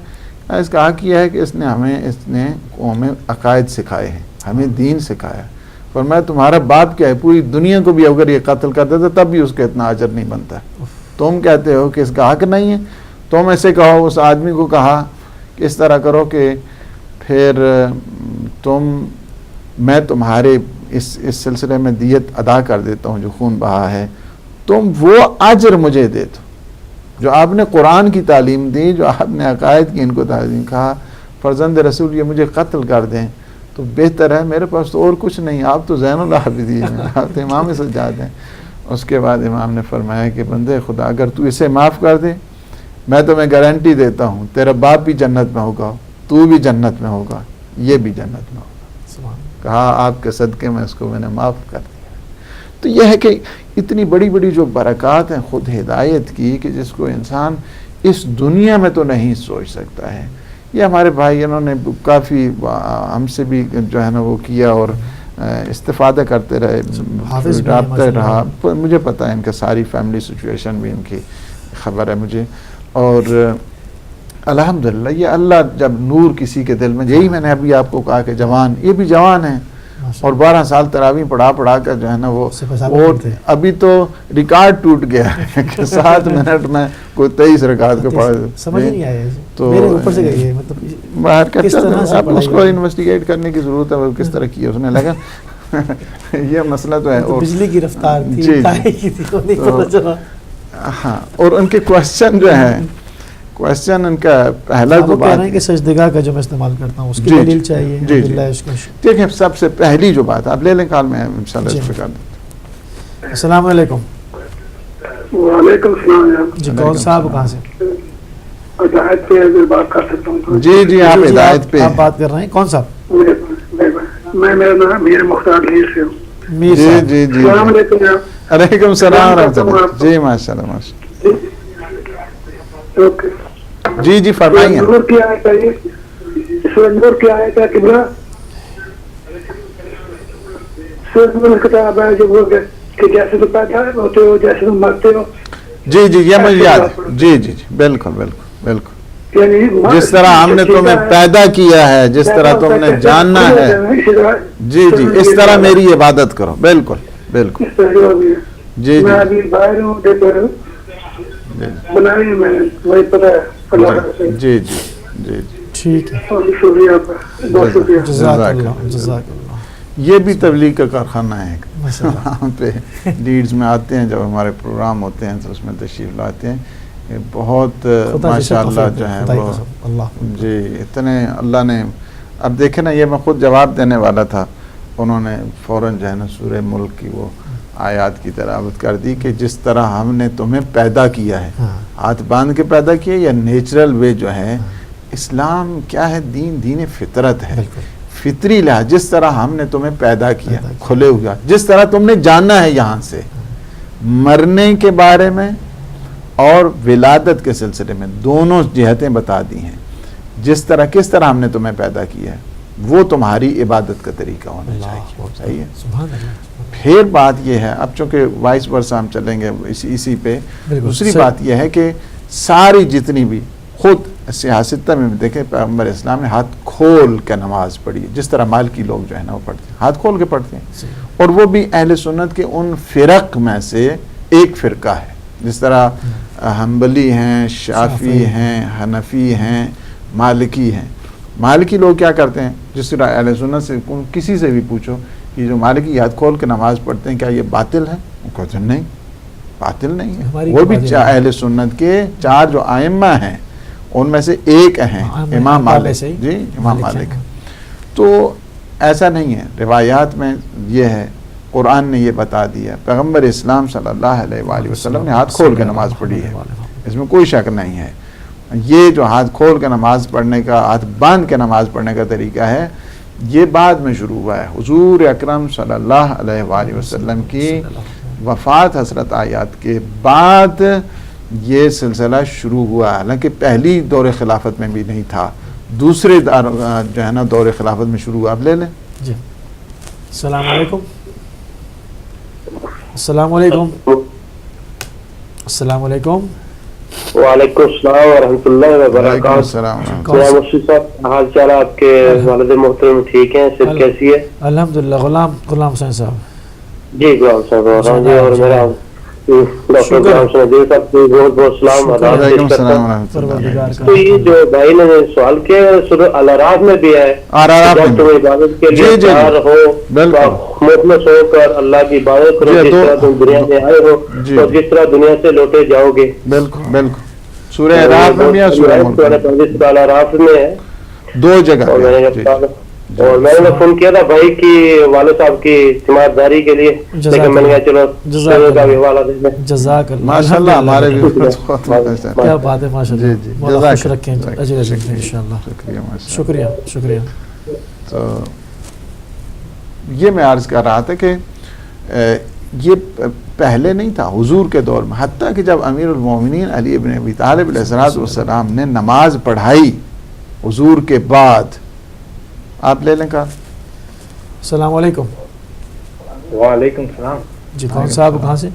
کہا اس کا حق یہ ہے کہ اس نے ہمیں عقائد سکھائے ہیں، ہمیں دین سکھایا. فرمایا تمہارا باپ کیا ہے، پوری دنیا کو بھی اگر یہ قتل کر دیتا تب بھی اس کا اتنا اجر نہیں بنتا. تم کہتے ہو کہ اس کا حق نہیں ہے. تم ایسے کہو، اس آدمی کو کہا کہ اس طرح کرو کہ پھر میں تمہارے اس سلسلے میں دیت ادا کر دیتا ہوں جو خون بہا ہے، تم وہ اجر مجھے دے دو جو آپ نے قرآن کی تعلیم دی، جو آپ نے عقائد کی ان کو تعلیم. کہا فرزند رسول یہ مجھے قتل کر دیں تو بہتر ہے، میرے پاس تو اور کچھ نہیں، آپ تو زین العابدین ہیں، آپ تو امام سجاد ہیں. اس کے بعد امام نے فرمایا کہ بندے خدا اگر تو اسے معاف کر دے میں تمہیں گارنٹی دیتا ہوں تیرا باپ بھی جنت میں ہوگا، تو بھی جنت میں ہوگا، یہ بھی جنت میں ہوگا. کہا آپ کے صدقے میں اس کو میں نے معاف کر دیا. تو یہ ہے کہ اتنی بڑی بڑی جو برکات ہیں خود ہدایت کی کہ جس کو انسان اس دنیا میں تو نہیں سوچ سکتا ہے. یہ ہمارے بھائی انہوں نے کافی ہم سے بھی جو ہے نا وہ کیا اور استفادہ کرتے رہے، رابطہ رہا. مجھے پتہ ہے ان کا ساری فیملی سچویشن بھی ان کی خبر ہے مجھے. اور الحمدللہ یہ اللہ جب نور کسی کے دل میں، یہی میں نے ابھی آپ کو کہا کہ جوان، یہ بھی جوان ہیں اور 12 سال تراویح پڑھا کر جو ہے نا وہ ابھی تو ریکارڈ ٹوٹ گیا ہے کہ 7 منٹ میں کوئی 23 رکعت کو پڑھا. سمجھ نہیں آیا تو میرے اوپر سے گئی ہے، مطلب باہر کا کس طرح سے اب اس کو انویسٹیگیٹ کرنے کی ضرورت ہے وہ کس طرح کیا اس نے. لگا یہ مسئلہ تو ہے. بجلی کی رفتار تھی، جی تاہی کی تھی، وہ نہیں پتہ چلا. ہاں اور ان کے کوشچن جو ہیں، کوشچن ان کا پہلا تو کہہ رہے ہیں کہ سجدگاہ کا جو میں استعمال کرتا ہوں اس کی دلیل چاہیے. جی جی دیکھیں سب سے پہلی جو بات آپ لے لیں کال میں انشاءاللہ اس پہ کر دیں. السلام علیکم. وعلیکم السلام. جی کون صاحب کہاں سے؟ ہدایت پہ اگر بات کر سکتا ہوں. جی جی آپ ہدایت پہ آپ بات کر رہے ہیں. کون صاحب؟ میں میرا نام میر مختار میر سے ہوں. میر جی صاحب. جی جی السلام علیکم. علیکم السلام ورحمۃ اللہ. جی ماشاء اللہ ماشاء اوکے. اللہ. جی جی فرمائیے. نور کیا ہے اس میں نور کیا ہے کیا قبلہ سورۃ کتاب ہے جو وہ کہ جیسے تو پیدا ہوتے ہو جیسے تم مرتے ہو. جی جی یہ مجھے یاد ہے. جی جی جی بالکل بالکل بالکل. یعنی جس طرح ہم نے تمہیں پیدا کیا ہے، جس طرح تم نے جاننا ہے، جی جی اس طرح میری عبادت کرو. بالکل بالکل. جی میں جی ابھی باہر ہوں دیکھ بنائی میں وہی پتہ ہے. جی جی جی جی ٹھیک ہے. شکریہ آپ کا، بہت شکریہ. جزاک اللہ جزاک اللہ. یہ بھی تبلیغ کا کارخانہ ہے. ماشاء اللہ. وہاں پہ لیڈز میں آتے ہیں جب ہمارے پروگرام ہوتے ہیں تو اس میں تشریف لاتے ہیں. یہ بہت ماشاء اللہ جو ہے وہ اللہ جی اتنے اللہ نے. اب دیکھیں نا یہ میں خود جواب دینے والا تھا، انہوں نے فوراً جو ہے نا سورہ ملک کی وہ آیات کی تلاوت کر دی کہ جس طرح ہم نے تمہیں پیدا کیا ہے، ہاتھ باندھ کے پیدا کیا یا نیچرل وے جو ہے. اسلام کیا ہے؟ دین فطرت ہے، فطری لحاظ جس طرح ہم نے تمہیں پیدا کیا کھلے ہوا، جس طرح تم نے جاننا ہے یہاں سے مرنے کے بارے میں اور ولادت کے سلسلے میں دونوں جہتیں بتا دی ہیں. جس طرح کس طرح ہم نے تمہیں پیدا کیا ہے وہ تمہاری عبادت کا طریقہ ہونا چاہیے. صحیح ہے. سبحان اللہ. پھر بات یہ ہے اب چونکہ وائس ورسا ہم چلیں گے اسی پہ. دوسری بات یہ ہے کہ ساری جتنی بھی خود سیاستہ میں دیکھیں پیغمبر اسلام نے ہاتھ کھول کے نماز پڑھی ہے، جس طرح مالکی لوگ جو ہے نا وہ پڑھتے ہیں، ہاتھ کھول کے پڑھتے ہیں، اور وہ بھی اہل سنت کے ان فرق میں سے ایک فرقہ ہے، جس طرح حنبلی ہیں، شافعی ہیں، حنفی ہیں، مالکی ہیں۔ مالکی لوگ کیا کرتے ہیں، جس طرح اہل سنت سے کسی سے بھی پوچھو کہ جو مالکی ہاتھ کھول کے نماز پڑھتے ہیں کیا یہ باطل ہے؟ وہ کہتے ہیں نہیں، باطل نہیں ہے، وہ بھی اہل سنت کے چار جو ائمہ ہیں ان میں سے ایک ہیں، امام مالک، جی امام مالک۔ تو ایسا نہیں ہے، روایات میں یہ ہے، قرآن نے یہ بتا دیا، پیغمبر اسلام صلی اللہ علیہ وآلہ وسلم نے ہاتھ کھول کے نماز پڑھی ہے، اس میں کوئی شک نہیں ہے۔ یہ جو ہاتھ کھول کے نماز پڑھنے کا، ہاتھ باندھ کے نماز پڑھنے کا طریقہ ہے، یہ بعد میں شروع ہوا ہے۔ حضور اکرم صلی اللہ علیہ وآلہ وسلم کی وفات حضرت آیات کے بعد یہ سلسلہ شروع ہوا، حالانکہ پہلی دور خلافت میں بھی نہیں تھا، دوسرے جو ہے نا دور خلافت میں شروع ہوا۔ آپ لے لیں جی۔ السلام علیکم۔ السلام علیکم۔ السلام علیکم۔ وعلیکم السلام ورحمۃ اللہ وبرکاتہ۔ السلام مفتی صاحب، حال چال آپ کے والد محترم ٹھیک ہیں؟ صحت کیسی ہے؟ الحمدللہ۔ غلام حسین صاحب۔ جی غلام صاحب، اور میرا ڈاکٹر غلام صاحب صاحب کو بہت بہت سلام آداب پیش کرتا ہوں۔ تو یہ جو بھائی نے سوال کیا سورہ الاعراف میں بھی ہے، جب تم عبادت کے لیے تیار ہو، مخلص ہو کر اللہ کی عبادت کرو، جس طرح تم دنیا میں آئے ہو اور جس طرح دنیا سے لوٹے جاؤ گے۔ بالکل بالکل، سورہ الاعراف میں بھی ہے، سورہ الاعراف میں ہے، دو جگہ۔ اور میں نے فون کیا تھا بھائی کی والد صاحب کی سماعت داری کے لیے، لیکن میں نے کہا چلو کا بھی حوالہ دے دیں۔ جزاک اللہ، ماشاءاللہ ہمارے بھی کیا بات ہے، ماشاءاللہ، خوش رکھیں، اجر رکھیں انشاءاللہ۔ شکریہ شکریہ۔ تو یہ میں عرض کر رہا تھا کہ یہ پہلے نہیں تھا حضور کے دور میں، حتیٰ کہ جب امیر المومنین علی ابن ابی طالب علیہ السلام نے نماز پڑھائی حضور کے بعد، آپ لے لیں کہا۔ السلام علیکم۔ وعلیکم السلام۔ جی کون صاحب، کہاں سے؟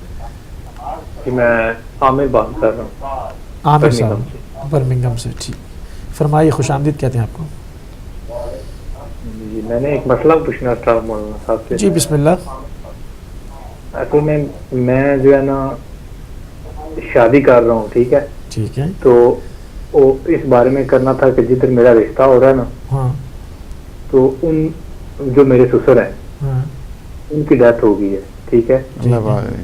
جی میں عامر بات کر رہا ہوں، عامر صاحب برمنگھم سے۔ ٹھیک، فرمائیے، خوش آمدید کہتے ہیں آپ کو۔ جی میں نے ایک مسئلہ پوچھنا تھا مولانا صاحب سے۔ جی بسم اللہ۔ اصل میں جو ہے نا شادی کر رہا ہوں، ٹھیک ہے، ٹھیک ہے، تو اس بارے میں کرنا تھا کہ جدھر میرا رشتہ ہو رہا ہے نا، ہاں تو ان جو میرے سسر ہیں ان کی ڈیتھ ہو گئی ہے، ٹھیک ہے،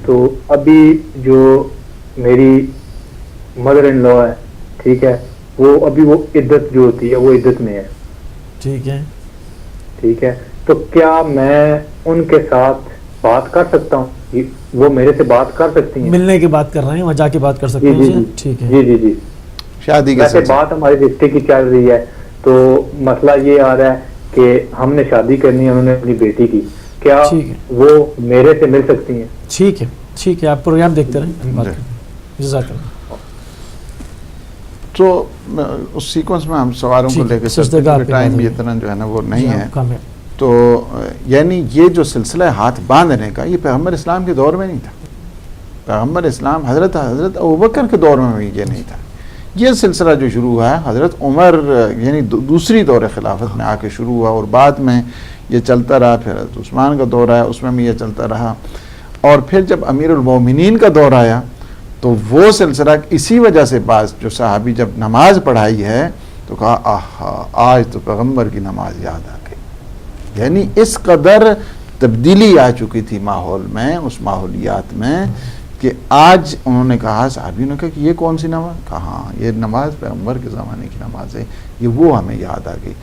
تو ابھی جو میری مدر ان لا ہے، ٹھیک ہے، وہ ابھی وہ عدت جو ہوتی ہے وہ عدت میں ہے، ٹھیک ہے، ٹھیک ہے، تو کیا میں ان کے ساتھ بات کر سکتا ہوں؟ وہ میرے سے بات کر سکتی ہیں؟ ملنے کی بات کر رہے ہیں، وہاں جا کے بات کر سکتے ہیں؟ ٹھیک ہے، جی جی جی، شادی کے ویسے بات ہمارے رشتے کی چل رہی ہے، تو مسئلہ یہ آ رہا ہے کہ ہم نے شادی کرنی ہے، انہوں نے اپنی بیٹی کی، کیا وہ میرے سے مل سکتی ہیں؟ ٹھیک ہے ٹھیک ہے، آپ پروگرام دیکھتے رہیں، بات کریں۔ جزاک اللہ۔ تو اس سیکوینس میں ہم سوالوں کو لے کے ٹائم بھی اتنا جو ہے نا وہ نہیں ہے، تو یعنی یہ جو سلسلہ ہاتھ باندھنے کا یہ پیغمبر اسلام کے دور میں نہیں تھا، پیغمبر اسلام حضرت ابوبکر کے دور میں بھی یہ نہیں تھا، یہ سلسلہ جو شروع ہوا ہے حضرت عمر یعنی دوسری دور خلافت میں آ کے شروع ہوا، اور بعد میں یہ چلتا رہا، پھر حضرت عثمان کا دور آیا اس میں بھی یہ چلتا رہا، اور پھر جب امیر المومنین کا دور آیا تو وہ سلسلہ اسی وجہ سے بعض جو صحابی جب نماز پڑھائی ہے تو کہا آہا آج تو پیغمبر کی نماز یاد آ گئی، یعنی اس قدر تبدیلی آ چکی تھی ماحول میں، اس ماحولیات میں، کہ آج انہوں نے کہا، صحابیوں نے کہا کہ یہ کون سی نماز؟ کہا یہ نماز پیغمبر کے زمانے کی نماز ہے، یہ وہ ہمیں یاد آ گئی۔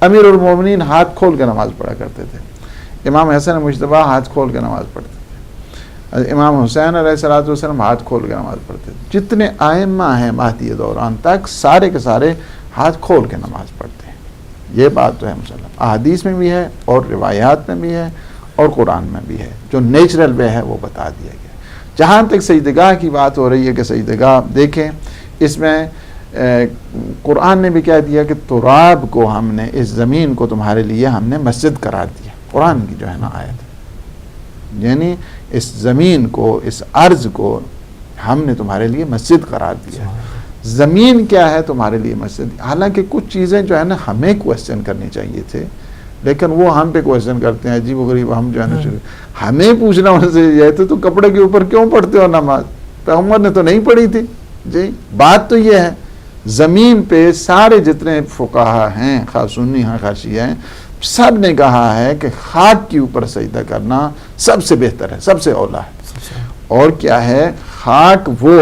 امیر المومنین ہاتھ کھول کے نماز پڑھا کرتے تھے، امام حسن مجتبیٰ ہاتھ کھول کے نماز پڑھتے تھے، امام حسین علیہ السلام ہاتھ کھول کے نماز پڑھتے تھے، جتنے ائمہ ہیں مہدی دوران تک سارے کے سارے ہاتھ کھول کے نماز پڑھتے ہیں، یہ بات تو ہے مسلم، احادیث میں بھی ہے اور روایات میں بھی ہے اور قرآن میں بھی ہے، جو نیچرل وے ہے وہ بتا دیا گیا۔ جہاں تک سجدگاہ کی بات ہو رہی ہے کہ سجدگاہ دیکھیں، اس میں قرآن نے بھی کہہ دیا کہ تراب کو ہم نے، اس زمین کو تمہارے لیے ہم نے مسجد قرار دیا، قرآن کی جو ہے نا آیت، یعنی اس زمین کو، اس ارض کو ہم نے تمہارے لیے مسجد قرار دیا، زمین کیا ہے تمہارے لیے مسجد. حالانکہ کچھ چیزیں جو ہے نا ہمیں کوشچن کرنی چاہیے تھے, لیکن وہ ہم پہ کوشچن کرتے ہیں, عجیب و غریب. ہم جو ہے نا ہمیں پوچھنا ان سے یہ تو کپڑے کے اوپر کیوں پڑھتے ہو نماز؟ پیغمبر نے تو نہیں پڑھی تھی. جی بات تو یہ ہے, زمین پہ سارے جتنے فقہا ہیں, خواہ سنی ہیں خواہ شیعہ ہیں, سب نے کہا ہے کہ خاک کے اوپر سجدہ کرنا سب سے بہتر ہے, سب سے اولا ہے. اور کیا ہے خاک وہ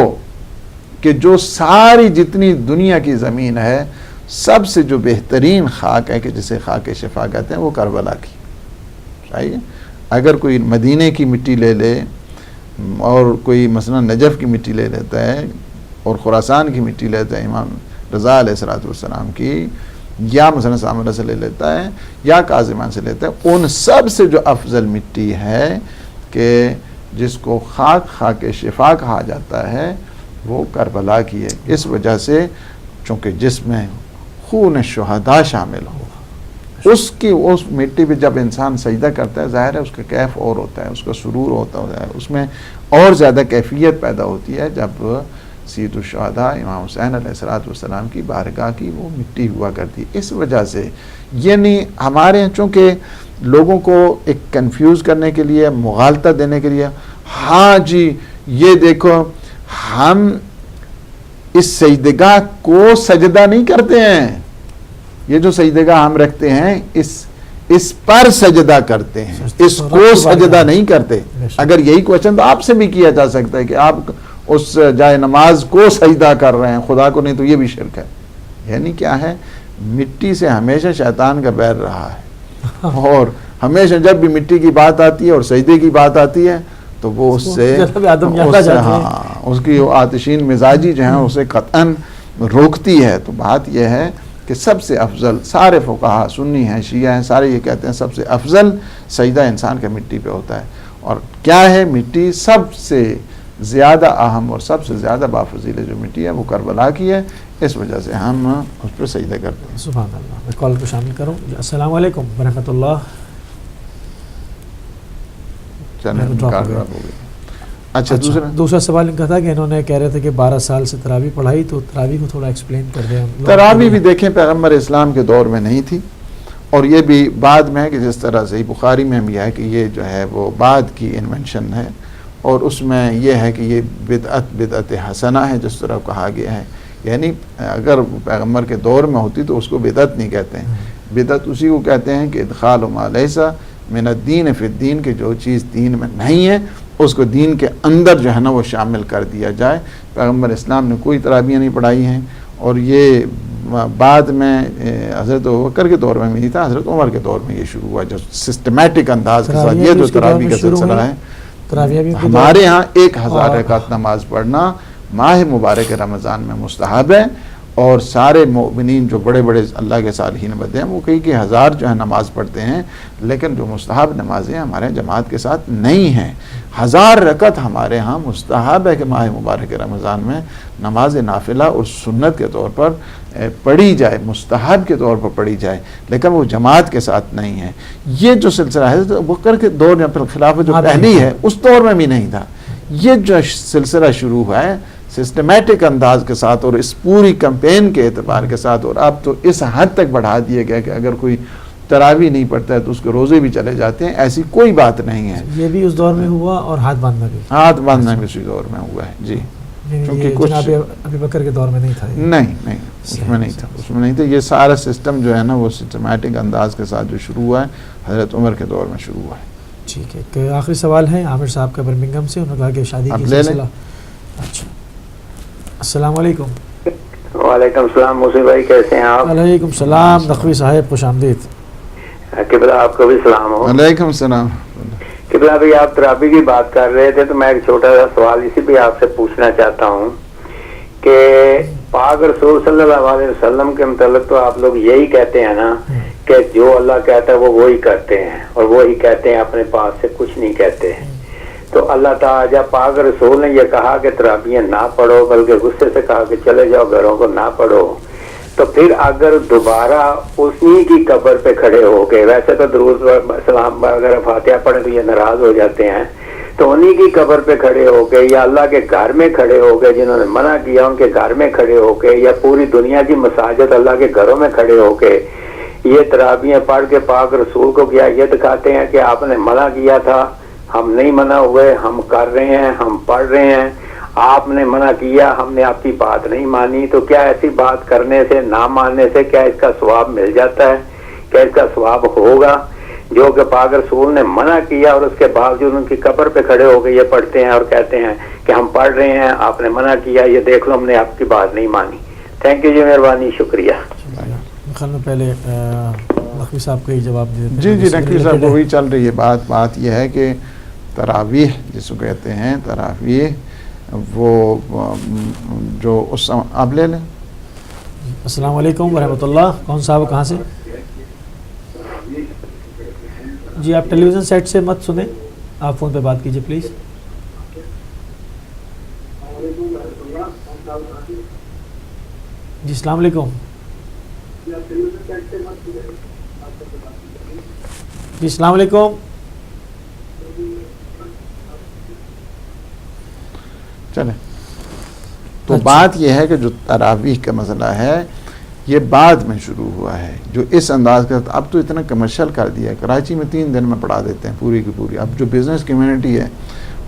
کہ جو ساری جتنی دنیا کی زمین ہے سب سے جو بہترین خاک ہے کہ جسے خاک شفا کہتے ہیں وہ کربلا کی. صحیح ہے. اگر کوئی مدینے کی مٹی لے لے اور کوئی مثلا نجف کی مٹی لے لیتا ہے اور خراسان کی مٹی لیتا ہے امام رضا علیہ السلام کی, یا مثلا سامرا سے لے لیتا ہے یا کاظمان سے لیتا ہے, ان سب سے جو افضل مٹی ہے کہ جس کو خاک شفا کہا جاتا ہے وہ کربلا کی ہے. اس وجہ سے چونکہ جس میں خون شہداء شامل ہو, اس مٹی پہ جب انسان سجدہ کرتا ہے ظاہر ہے اس کا کیف اور ہوتا ہے, اس کا سرور ہوتا ہے, اس میں اور زیادہ کیفیت پیدا ہوتی ہے جب سید الشہداء امام حسین علیہ السلام کی بارگاہ کی وہ مٹی ہوا کرتی. اس وجہ سے یعنی ہمارے چونکہ لوگوں کو ایک کنفیوز کرنے کے لیے, مغالطہ دینے کے لیے, ہاں جی یہ دیکھو ہم اس سجدگاہ کو سجدہ نہیں کرتے ہیں, یہ جو سجدگاہ ہم رکھتے ہیں اس پر سجدہ کرتے ہیں, اس کو سجدہ نہیں کرتے. اگر یہی کوشچن تو آپ سے بھی کیا جا سکتا ہے کہ آپ اس جائے نماز کو سجدہ کر رہے ہیں, خدا کو نہیں, تو یہ بھی شرک ہے. یعنی کیا ہے, مٹی سے ہمیشہ شیطان کا بیر رہا ہے, اور ہمیشہ جب بھی مٹی کی بات آتی ہے اور سجدے کی بات آتی ہے تو وہ اس سے اس کی آتشین مزاجی جو ہیں اسے قطعاً روکتی ہے. تو بات یہ ہے کہ سب سے افضل, سارے فقہا سنی ہیں شیعہ ہیں سارے یہ کہتے ہیں سب سے افضل سجدہ انسان کا مٹی پہ ہوتا ہے. اور کیا ہے, مٹی سب سے زیادہ اہم اور سب سے زیادہ بافضیلت جو مٹی ہے وہ کربلا کی ہے. اس وجہ سے ہم اس پہ سجدہ کرتے ہیں. سبحان اللہ. میں کال کو شامل کروں. السلام علیکم ورحمۃ اللہ. اچھا دوسرا سوال ان کا تھا کہ انہوں نے کہہ رہے تھے کہ 12 سال سے تراویح پڑھائی, تو تراویح کو تھوڑا ایکسپلین کر دیں. تراویح بھی دیکھیں پیغمبر اسلام کے دور میں نہیں تھی, اور یہ بھی بعد میں ہے کہ جس طرح سے بخاری میں بھی ہے کہ یہ جو ہے وہ بعد کی انوینشن ہے, اور اس میں یہ ہے کہ یہ بدعت حسنہ ہے جس طرح کہا گیا ہے. یعنی اگر پیغمبر کے دور میں ہوتی تو اس کو بدعت نہیں کہتے ہیں. بدعت اسی کو کہتے ہیں کہ ادخال ما لیس من الدین فی الدین, کہ جو چیز دین میں نہیں ہے اس کو دین کے اندر جو ہے نا وہ شامل کر دیا جائے. پیغمبر اسلام نے کوئی تراویح نہیں پڑھائی ہیں, اور یہ بعد میں حضرت ابوبکر کے دور میں نہیں تھا, حضرت عمر کے دور میں یہ شروع ہوا, جو سسٹمیٹک انداز کے ساتھ یہ جو تراویح کا سلسلہ ہے. ہمارے ہاں 1000 رکعت نماز پڑھنا ماہ مبارک رمضان میں مستحب ہے, اور سارے مومنین جو بڑے بڑے اللہ کے صالحین بندے ہیں وہ کئی ہزار جو ہے نماز پڑھتے ہیں, لیکن جو مستحب نمازیں ہمارے جماعت کے ساتھ نہیں ہیں. 1000 رکعت ہمارے ہاں مستحب ہے کہ ماہ مبارک رمضان میں نماز نافلہ اور سنت کے طور پر پڑھی جائے, مستحب کے طور پر پڑھی جائے, لیکن وہ جماعت کے ساتھ نہیں ہے. یہ جو سلسلہ ہے ابوبکر کے دور میں پھر خلافت جو پہلی ہے اس دور میں بھی نہیں تھا. یہ جو سلسلہ شروع ہوا ہے سسٹمیٹک انداز کے ساتھ اور اس پوری کمپین کے اعتبار کے ساتھ, اور اب تو اس حد تک بڑھا دیا گیا کہ اگر کوئی تراویح نہیں پڑھتا ہے تو اس کے روزے بھی چلے جاتے ہیں. ایسی کوئی بات نہیں ہے. یہ بھی اس دور میں ہوا, اور ہاتھ باندھنا بھی اسی دور میں ہوا ہے. جی جناب ابو بکر کے دور میں نہیں تھا. نہیں اس میں نہیں تھا. یہ سارا سسٹم جو ہے نا وہ سسٹمیٹک انداز کے ساتھ جو شروع ہوا ہے حضرت عمر کے دور میں شروع ہوا ہے. ٹھیک ہے. کہ آخری سوال ہے عامر صاحب کا برمنگھم سے, انہوں نے کہا کہ شادی کی سلسلہ. اچھا السلام علیکم. وعلیکم السلام. موسی بھائی کیسے ہیں آپ؟ وعلیکم السلام. نقوی صاحب خوش آمدید. قبلہ آپ کو بھی سلام ہو. وعلیکم السلام. قبلہ بھائی آپ تراویح کی بات کر رہے تھے تو میں ایک چھوٹا سا سوال اسی بھی آپ سے پوچھنا چاہتا ہوں کہ پاک رسول صلی اللہ علیہ وسلم کے متعلق تو آپ لوگ یہی کہتے ہیں نا کہ جو اللہ کہتا ہے وہ وہی کرتے ہیں, اور وہی کہتے ہیں, اپنے پاس سے کچھ نہیں کہتے ہیں. تو اللہ تعالیٰ جب پاک رسول نے یہ کہا کہ تراویح نہ پڑھو, بلکہ غصے سے کہا کہ چلے جاؤ گھروں کو نہ پڑھو, تو پھر اگر دوبارہ اسی کی قبر پہ کھڑے ہو کے, ویسے تو درود سلام وغیرہ فاتحہ پڑھیں تو یہ ناراض ہو جاتے ہیں, تو انہی کی قبر پہ کھڑے ہو کے یا اللہ کے گھر میں کھڑے ہو کے جنہوں نے منع کیا ان کے گھر میں کھڑے ہو کے یا پوری دنیا کی مساجد اللہ کے گھروں میں کھڑے ہو کے یہ تراویحیں پڑھ کے پاک رسول کو کیا یہ دکھاتے ہیں کہ آپ نے منع کیا تھا، ہم نہیں منع ہوئے، ہم کر رہے ہیں، ہم پڑھ رہے ہیں، آپ نے منع کیا، ہم نے آپ کی بات نہیں مانی، تو کیا ایسی بات کرنے سے، نہ ماننے سے کیا اس کا ثواب مل جاتا ہے؟ کیا اس کا ثواب ہوگا؟ جو کہ پاک رسول نے منع کیا اور اس کے باوجود ان کی قبر پہ کھڑے ہو کے یہ پڑھتے ہیں اور کہتے ہیں کہ ہم پڑھ رہے ہیں، آپ نے منع کیا، یہ دیکھ لو ہم نے آپ کی بات نہیں مانی۔ تھینک یو جی، مہربانی، شکریہ۔ خیال میں پہلے نقوی صاحب کو یہ جواب دے دیتے ہیں۔ جی نقوی صاحب وہی چل رہی ہے بات یہ ہے کہ تراویح جس کو کہتے ہیں، تراویح وہ جو اس آپ لے لیں۔ السلام علیکم ورحمۃ اللہ، کون صاحب کہاں سے؟ جی آپ ٹیلی ویژن سیٹ سے مت سنیں، آپ فون پہ بات کیجئے پلیز۔ جی السلام علیکم۔ جی السلام علیکم۔ چلیں، تو بات یہ ہے کہ جو تراویح کا مسئلہ ہے یہ بعد میں شروع ہوا ہے، جو اس انداز کا اب تو اتنا کمرشل کر دیا ہے، کراچی میں 3 دن میں پڑھا دیتے ہیں پوری کی پوری۔ اب جو بزنس کمیونٹی ہے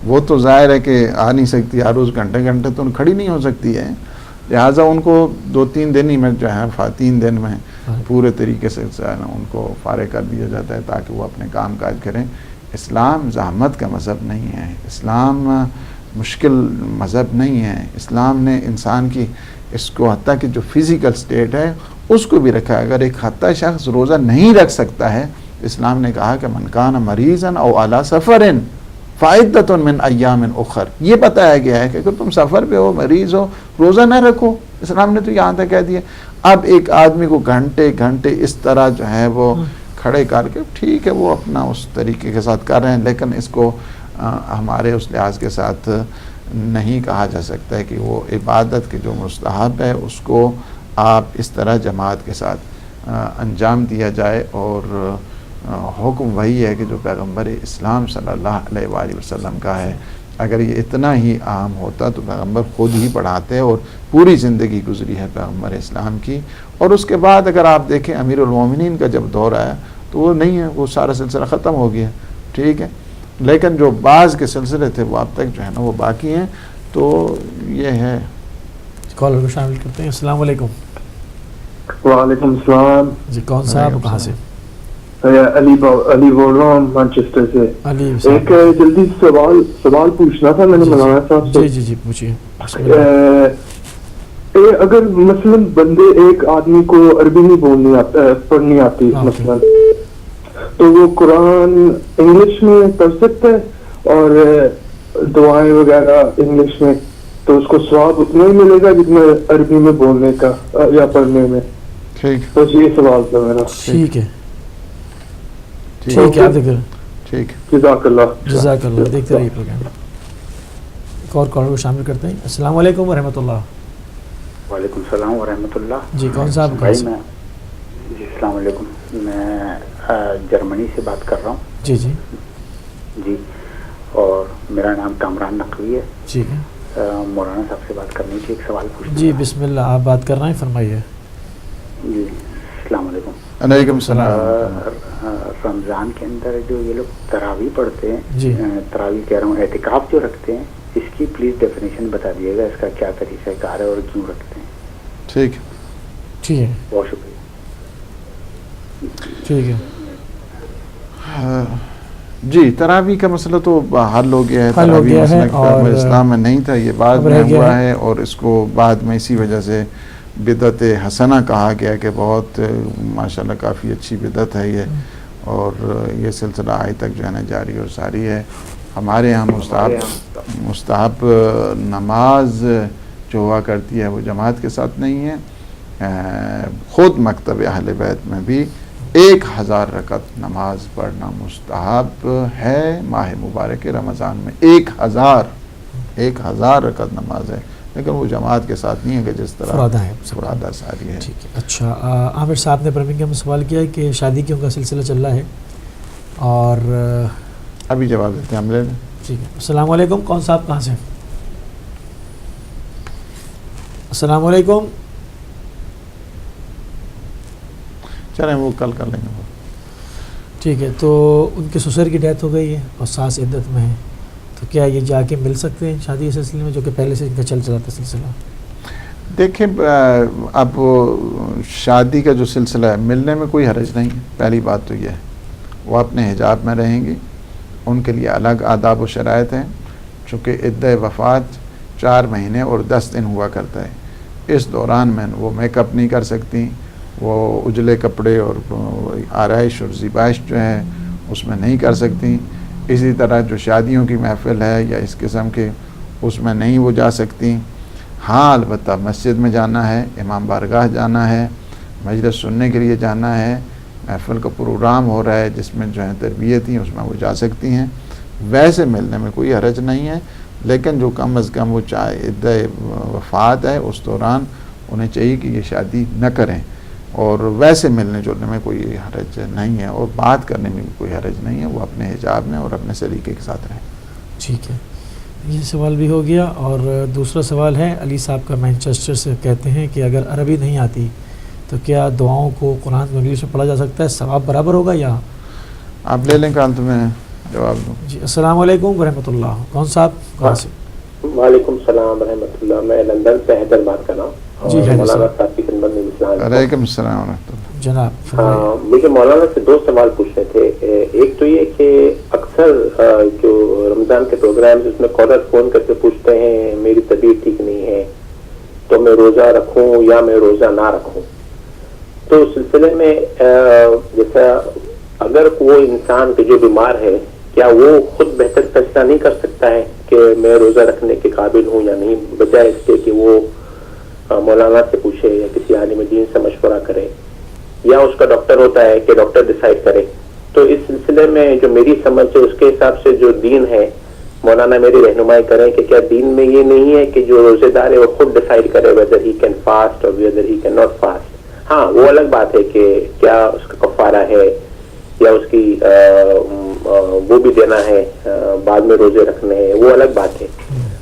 وہ تو ظاہر ہے کہ آ نہیں سکتی، ہر روز گھنٹے تو کھڑی نہیں ہو سکتی ہے، لہٰذا ان کو 2-3 دن ہی میں جو ہے 3 دن میں پورے طریقے سے ان کو فارغ کر دیا جاتا ہے تاکہ وہ اپنے کام کاج کریں۔ اسلام زحمت کا مذہب نہیں ہے، اسلام مشکل مذہب نہیں ہے، اسلام نے انسان کی اس کو حتیٰ کہ جو فزیکل سٹیٹ ہے اس کو بھی رکھا ہے۔ اگر ایک حتیٰ شخص روزہ نہیں رکھ سکتا ہے، اسلام نے کہا کہ من کان مریضا او علی سفر فعدۃ من ایام اخر، یہ بتایا گیا ہے کہ اگر تم سفر پہ ہو، مریض ہو، روزہ نہ رکھو۔ اسلام نے تو یہاں تک کہہ دیا۔ اب ایک آدمی کو گھنٹے اس طرح جو ہے وہ کھڑے کر کے، ٹھیک ہے وہ اپنا اس طریقے کے ساتھ کر رہے ہیں، لیکن اس کو ہمارے اس لحاظ کے ساتھ نہیں کہا جا سکتا ہے کہ وہ عبادت کے جو مستحب ہے اس کو آپ اس طرح جماعت کے ساتھ انجام دیا جائے۔ اور حکم وہی ہے کہ جو پیغمبر اسلام صلی اللہ علیہ وآلہ وسلم کا ہے۔ اگر یہ اتنا ہی عام ہوتا تو پیغمبر خود ہی پڑھاتے، اور پوری زندگی گزری ہے پیغمبر اسلام کی۔ اور اس کے بعد اگر آپ دیکھیں امیر المومنین کا جب دور آیا تو وہ نہیں ہے، وہ سارا سلسلہ ختم ہو گیا، ٹھیک ہے، لیکن جو بعض کے سلسلے تھے وہ اب تک جو ہے نا وہ باقی ہیں۔ تو یہ ہے، کالر کو شامل کرتے ہیں۔ السلام علیکم۔ وعلیکم السلام۔ جی کون صاحب کہاں سے؟ علی بول رہا ہوں مانچسٹر سے۔ ایک جلدی سوال پوچھنا تھا میں نے مولانا صاحب سے۔ جی پوچھیے۔ اگر مثلاً بندے ایک آدمی کو عربی نہیں پڑھنی آتی مثلاً، تو وہ قرآن انگلش میں پڑھ سکتا ہے اور دعائیں وغیرہ انگلش میں، تو اس کو ثواب اتنا ہی ملے گا جتنا عربی میں بولنے کا یا پڑھنے میں؟ ٹھیک، بس یہ سوال تھا میرا۔ ٹھیک ہے آپ دیکھ رہے ہیں۔ ٹھیک، جزاک اللہ۔ دیکھتے رہیے پروگرام۔ ایک اور کالر کو شامل کرتے ہیں۔ السلام علیکم ورحمۃ اللہ۔ وعلیکم السلام ورحمۃ اللہ۔ جی کون صاحب؟ جی السلام علیکم، میں جرمنی سے بات کر رہا ہوں۔ جی اور میرا نام کامران نقوی ہے۔ ٹھیک ہے، مولانا صاحب سے بات کرنی تھی، ایک سوال پوچھنا۔ جی بسم اللہ، آپ بات کر رہے ہیں، فرمائیے۔ جی السلام علیکم۔ علیکم السلام۔ رمضان کے اندر جو یہ لوگ تراویح پڑھتے ہیں، جی تراویح کہہ رہا ہوں، اعتکاف جو رکھتے ہیں، اس کی پلیز ڈیفینیشن بتا دیے گا، اس کا کیا طریقہ کار ہے اور کیوں رکھتے ہیں؟ ٹھیک ہے، بہت شکریہ۔ ٹھیک ہے جی، تراویح کا مسئلہ تو حل ہو گیا ہے۔ تراویح مسئلہ پیغمبر اسلام میں نہیں تھا، یہ بعد میں ہوا ہے، اور اس کو بعد میں اسی وجہ سے بدعت حسنہ کہا گیا کہ بہت ماشاءاللہ کافی اچھی بدعت ہے یہ، اور یہ سلسلہ آج تک جو ہے نا جاری اور ساری ہے۔ ہمارے یہاں مستحب نماز جو ہوا کرتی ہے وہ جماعت کے ساتھ نہیں ہے۔ خود مکتب اہل بیت میں بھی 1000 رکعت نماز پڑھنا مستحب ہے ماہ مبارک رمضان میں۔ 1000 رکعت نماز ہے، لیکن وہ جماعت کے ساتھ نہیں ہے کہ جس طرح فرادہ ساری ہے۔ ٹھیک ہے، اچھا عامر صاحب نے برمنگھم میں سوال کیا ہے کہ شادی کیوں کا سلسلہ چل رہا ہے، اور ابھی جواب دیتے ہیں ہم لے لیں۔ ٹھیک ہے. السلام علیکم. کون صاحب کہاں سے؟ السلام علیکم. چلیں وہ کل کر لیں گے. ٹھیک ہے. تو ان کے سسر کی ڈیتھ ہو گئی ہے اور ساس عدت میں ہے، تو کیا یہ جا کے مل سکتے ہیں شادی کے سلسلے میں، جو کہ پہلے سے ان کا چل تھا سلسلہ؟ دیکھیں اب شادی کا جو سلسلہ ہے ملنے میں کوئی حرج نہیں ہے. پہلی بات تو یہ ہے وہ اپنے حجاب میں رہیں گی، ان کے لیے الگ آداب و شرائط ہیں. چونکہ عدہ وفات 4 مہینے اور 10 دن ہوا کرتا ہے، اس دوران میں وہ میک اپ نہیں کر سکتی، وہ اجلے کپڑے اور آرائش اور زیبائش جو ہے اس میں نہیں کر سکتی. اسی طرح جو شادیوں کی محفل ہے یا اس قسم کے اس میں نہیں وہ جا سکتی. ہاں البتہ مسجد میں جانا ہے، امام بارگاہ جانا ہے، مجلس سننے کے لیے جانا ہے، محفل کا پروگرام ہو رہا ہے جس میں جو ہے تربیت ہی اس میں وہ جا سکتی ہیں. ویسے ملنے میں کوئی حرج نہیں ہے، لیکن جو کم از کم وہ چاہے عدہ وفات ہے اس دوران انہیں چاہیے کہ یہ شادی نہ کریں. اور ویسے ملنے جلنے میں کوئی حرج نہیں ہے اور بات کرنے میں بھی کوئی حرج نہیں ہے، وہ اپنے حجاب میں اور اپنے سلیقے کے ساتھ رہیں. ٹھیک ہے. یہ سوال بھی ہو گیا. اور دوسرا سوال ہے علی صاحب کا مینچسٹر سے، کہتے ہیں کہ اگر عربی نہیں آتی تو کیا دعاؤں کو قرآن میں انگلش میں پڑھا جا سکتا ہے؟ ثواب برابر ہوگا یا؟ آپ لے لیں کال تو میں جواب دوں. جی السلام علیکم ورحمۃ اللہ. کون صاحب کہاں سے؟ وعلیکم السلام ورحمۃ اللہ. میں لندن سے حیدر بات کر رہا ہوں. جی مولانا صاحب کی خدمت میں السلام علیکم السلام ورحمۃ اللہ. جناب مجھے مولانا سے 2 سوال پوچھنے تھے. ایک تو یہ کہ اکثر جو رمضان کے پروگرامز اس میں کالر فون کر کے پوچھتے ہیں میری طبیعت ٹھیک نہیں ہے تو میں روزہ رکھوں یا میں روزہ نہ رکھوں. تو اس سلسلے میں جیسا اگر وہ انسان کے جو بیمار ہے کیا وہ خود بہتر فیصلہ نہیں کر سکتا ہے کہ میں روزہ رکھنے کے قابل ہوں یا نہیں، بجائے اس کے کہ وہ مولانا سے پوچھے یا کسی عالم دین سے مشورہ کرے، یا اس کا ڈاکٹر ہوتا ہے کہ ڈاکٹر ڈیسائیڈ کرے. تو اس سلسلے میں جو میری سمجھ ہے اس کے حساب سے جو دین ہے مولانا میری رہنمائی کریں کہ کیا دین میں یہ نہیں ہے کہ جو روزے دار ہے وہ خود ڈیسائیڈ کرے ویدر ہی کین فاسٹ اور whether he can not fast. ہاں وہ الگ بات ہے کہ کیا اس کا کفارہ ہے یا اس کی وہ بھی دینا ہے، بعد میں روزے رکھنے ہیں، وہ الگ بات ہے.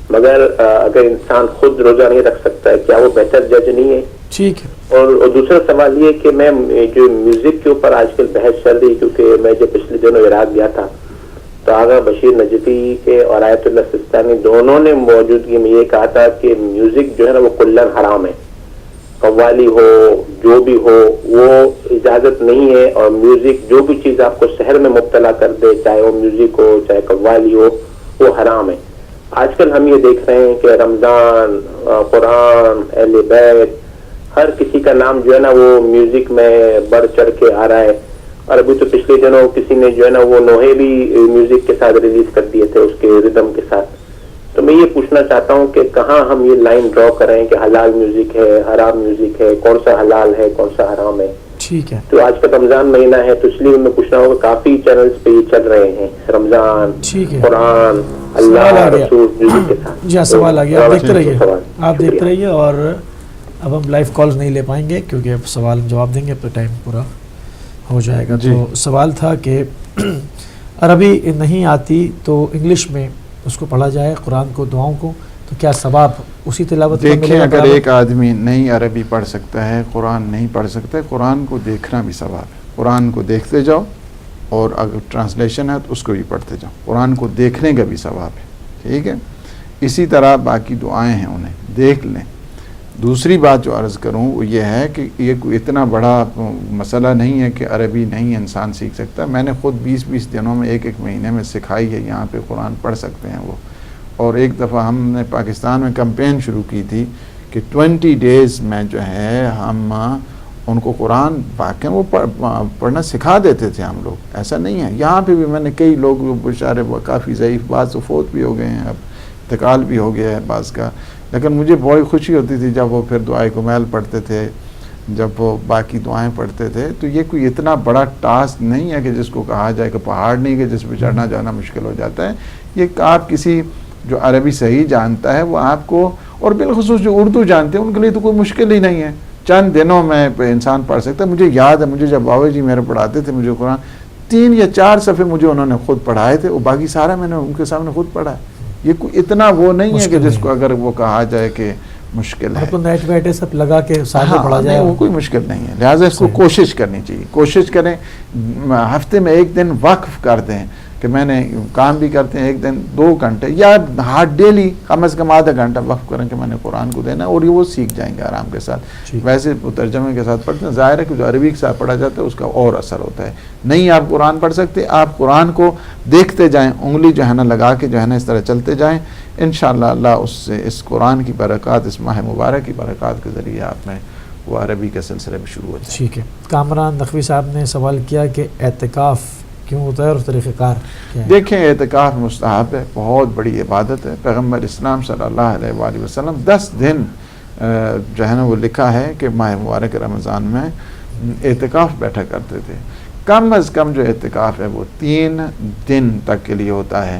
مگر اگر انسان خود روزہ نہیں رکھ سکتا ہے کیا وہ بہتر جج نہیں ہے؟ ٹھیک ہے. اور دوسرا سوال یہ کہ میں جو میوزک کے اوپر آج کل بحث چل رہی، کیونکہ میں جب پچھلے دنوں عراق گیا تھا تو آغا بشیر نجفی کے اور آیت اللہ سستانی دونوں نے موجودگی میں یہ کہا تھا کہ میوزک جو ہے نا وہ کلن حرام ہے. قوالی ہو جو بھی ہو وہ اجازت نہیں ہے، اور میوزک جو بھی چیز آپ کو شہر میں مبتلا کر دے، چاہے وہ میوزک ہو چاہے قوالی ہو، وہ حرام ہے. آج کل ہم یہ دیکھ رہے ہیں کہ رمضان، قرآن، اہل بیت، ہر کسی کا نام جو ہے نا وہ میوزک میں بڑھ چڑھ کے آ رہا ہے. اور ابھی تو پچھلے دنوں کسی نے جو ہے نا وہ نوحے بھی میوزک کے ساتھ ریلیز کر دیے تھے اس کے ردم کے ساتھ. تو میں یہ پوچھنا چاہتا ہوں کہ کہاں ہم یہ لائن ڈرا کریں کہ حلال میوزک ہے، حرام میوزک ہے، کون سا حلال ہے کون سا حرام ہے. ٹھیک ہے. تو آج کا رمضان مہینہ ہے تو اس لیے میں پوچھ رہا ہوں کہ کافی چینلز پہ یہ چل رہے ہیں رمضان، قرآن، اللہ، رسول میوزک کے ساتھ. جی سوال آ گیا، آپ دیکھتے رہیے، آپ دیکھتے رہیے. اور اب ہم لائیو کالز نہیں لے پائیں گے کیونکہ اب سوال جواب دیں گے تو ٹائم پورا ہو جائے گا. تو سوال تھا کہ عربی نہیں آتی تو انگلش میں اس کو پڑھا جائے قرآن کو، دعاؤں کو، تو کیا ثواب اسی تلاوت میں دیکھیں اگر ایک آدمی نہیں عربی پڑھ سکتا ہے، قرآن نہیں پڑھ سکتا ہے، قرآن کو دیکھنا بھی ثواب ہے. قرآن کو دیکھتے جاؤ اور اگر ٹرانسلیشن ہے تو اس کو بھی پڑھتے جاؤ، قرآن کو دیکھنے کا بھی ثواب ہے. ٹھیک ہے. اسی طرح باقی دعائیں ہیں انہیں دیکھ لیں. دوسری بات جو عرض کروں وہ یہ ہے کہ یہ کوئی اتنا بڑا مسئلہ نہیں ہے کہ عربی نہیں انسان سیکھ سکتا. میں نے خود 20 دنوں میں ایک مہینے میں سکھائی ہے. یہاں پہ قرآن پڑھ سکتے ہیں وہ. اور ایک دفعہ ہم نے پاکستان میں کمپین شروع کی تھی کہ 20 ڈیز میں جو ہے ہم ان کو قرآن واقعی وہ پڑھنا سکھا دیتے تھے ہم لوگ. ایسا نہیں ہے. یہاں پہ بھی میں نے کئی لوگ بیچارے کافی ضعیف، بعض فوت بھی ہو گئے ہیں، اب انتقال بھی ہو گیا ہے بعض کا، لیکن مجھے بہت خوشی ہوتی تھی جب وہ پھر دعائے کمیل پڑھتے تھے، جب وہ باقی دعائیں پڑھتے تھے. تو یہ کوئی اتنا بڑا ٹاسک نہیں ہے کہ جس کو کہا جائے کہ پہاڑ نہیں کہ جس پہ چڑھنا جانا مشکل ہو جاتا ہے. یہ آپ کسی جو عربی صحیح جانتا ہے وہ آپ کو، اور بالخصوص جو اردو جانتے ہیں ان کے لیے تو کوئی مشکل ہی نہیں ہے، چند دنوں میں انسان پڑھ سکتا ہے. مجھے یاد ہے، مجھے جب بابا جی میرے پڑھاتے تھے مجھے قرآن 3 یا 4 صفحے مجھے انہوں نے خود پڑھائے تھے، اور باقی سارا میں نے ان کے سامنے خود پڑھا ہے. یہ کوئی اتنا وہ نہیں ہے کہ جس کو اگر وہ کہا جائے کہ مشکل ہے. نیٹ بیٹھے سب لگا کے ساتھ پڑھا جائے، وہ کوئی مشکل نہیں ہے. لہٰذا اس کو کوشش کرنی چاہیے، کوشش کریں ہفتے میں 1 دن وقف کر دیں کہ میں نے کام بھی کرتے ہیں 1 دن 2 گھنٹے یا ہارڈ ڈیلی کم از کم آدھا گھنٹہ وقف کریں کہ میں نے قرآن کو دینا، اور یہ وہ سیکھ جائیں گے آرام کے ساتھ. ویسے ترجمے کے ساتھ پڑھتے ہیں، ظاہر ہے کہ جو عربی کے ساتھ پڑھا جاتا ہے اس کا اور اثر ہوتا ہے. نہیں آپ قرآن پڑھ سکتے، آپ قرآن کو دیکھتے جائیں، انگلی جو ہے نا لگا کے جو ہے نا اس طرح چلتے جائیں، انشاءاللہ اللہ اس سے اس قرآن کی برکات، اس ماہ مبارک کی برکات کے ذریعے آپ میں وہ عربی کے سلسلے میں شروع ہو جائے. ٹھیک ہے. کامران نقوی صاحب نے سوال کیا کہ اعتکاف کیوں ہوتا ہے اور طریقہ کار کیا ہے؟ دیکھیں اعتکاف مستحب ہے، بہت بڑی عبادت ہے. پیغمبر اسلام صلی اللہ علیہ وآلہ وسلم 10 دن جو ہے نا وہ لکھا ہے کہ ماہ مبارک رمضان میں اعتکاف بیٹھا کرتے تھے. کم از کم جو اعتکاف ہے وہ 3 دن تک کے لیے ہوتا ہے.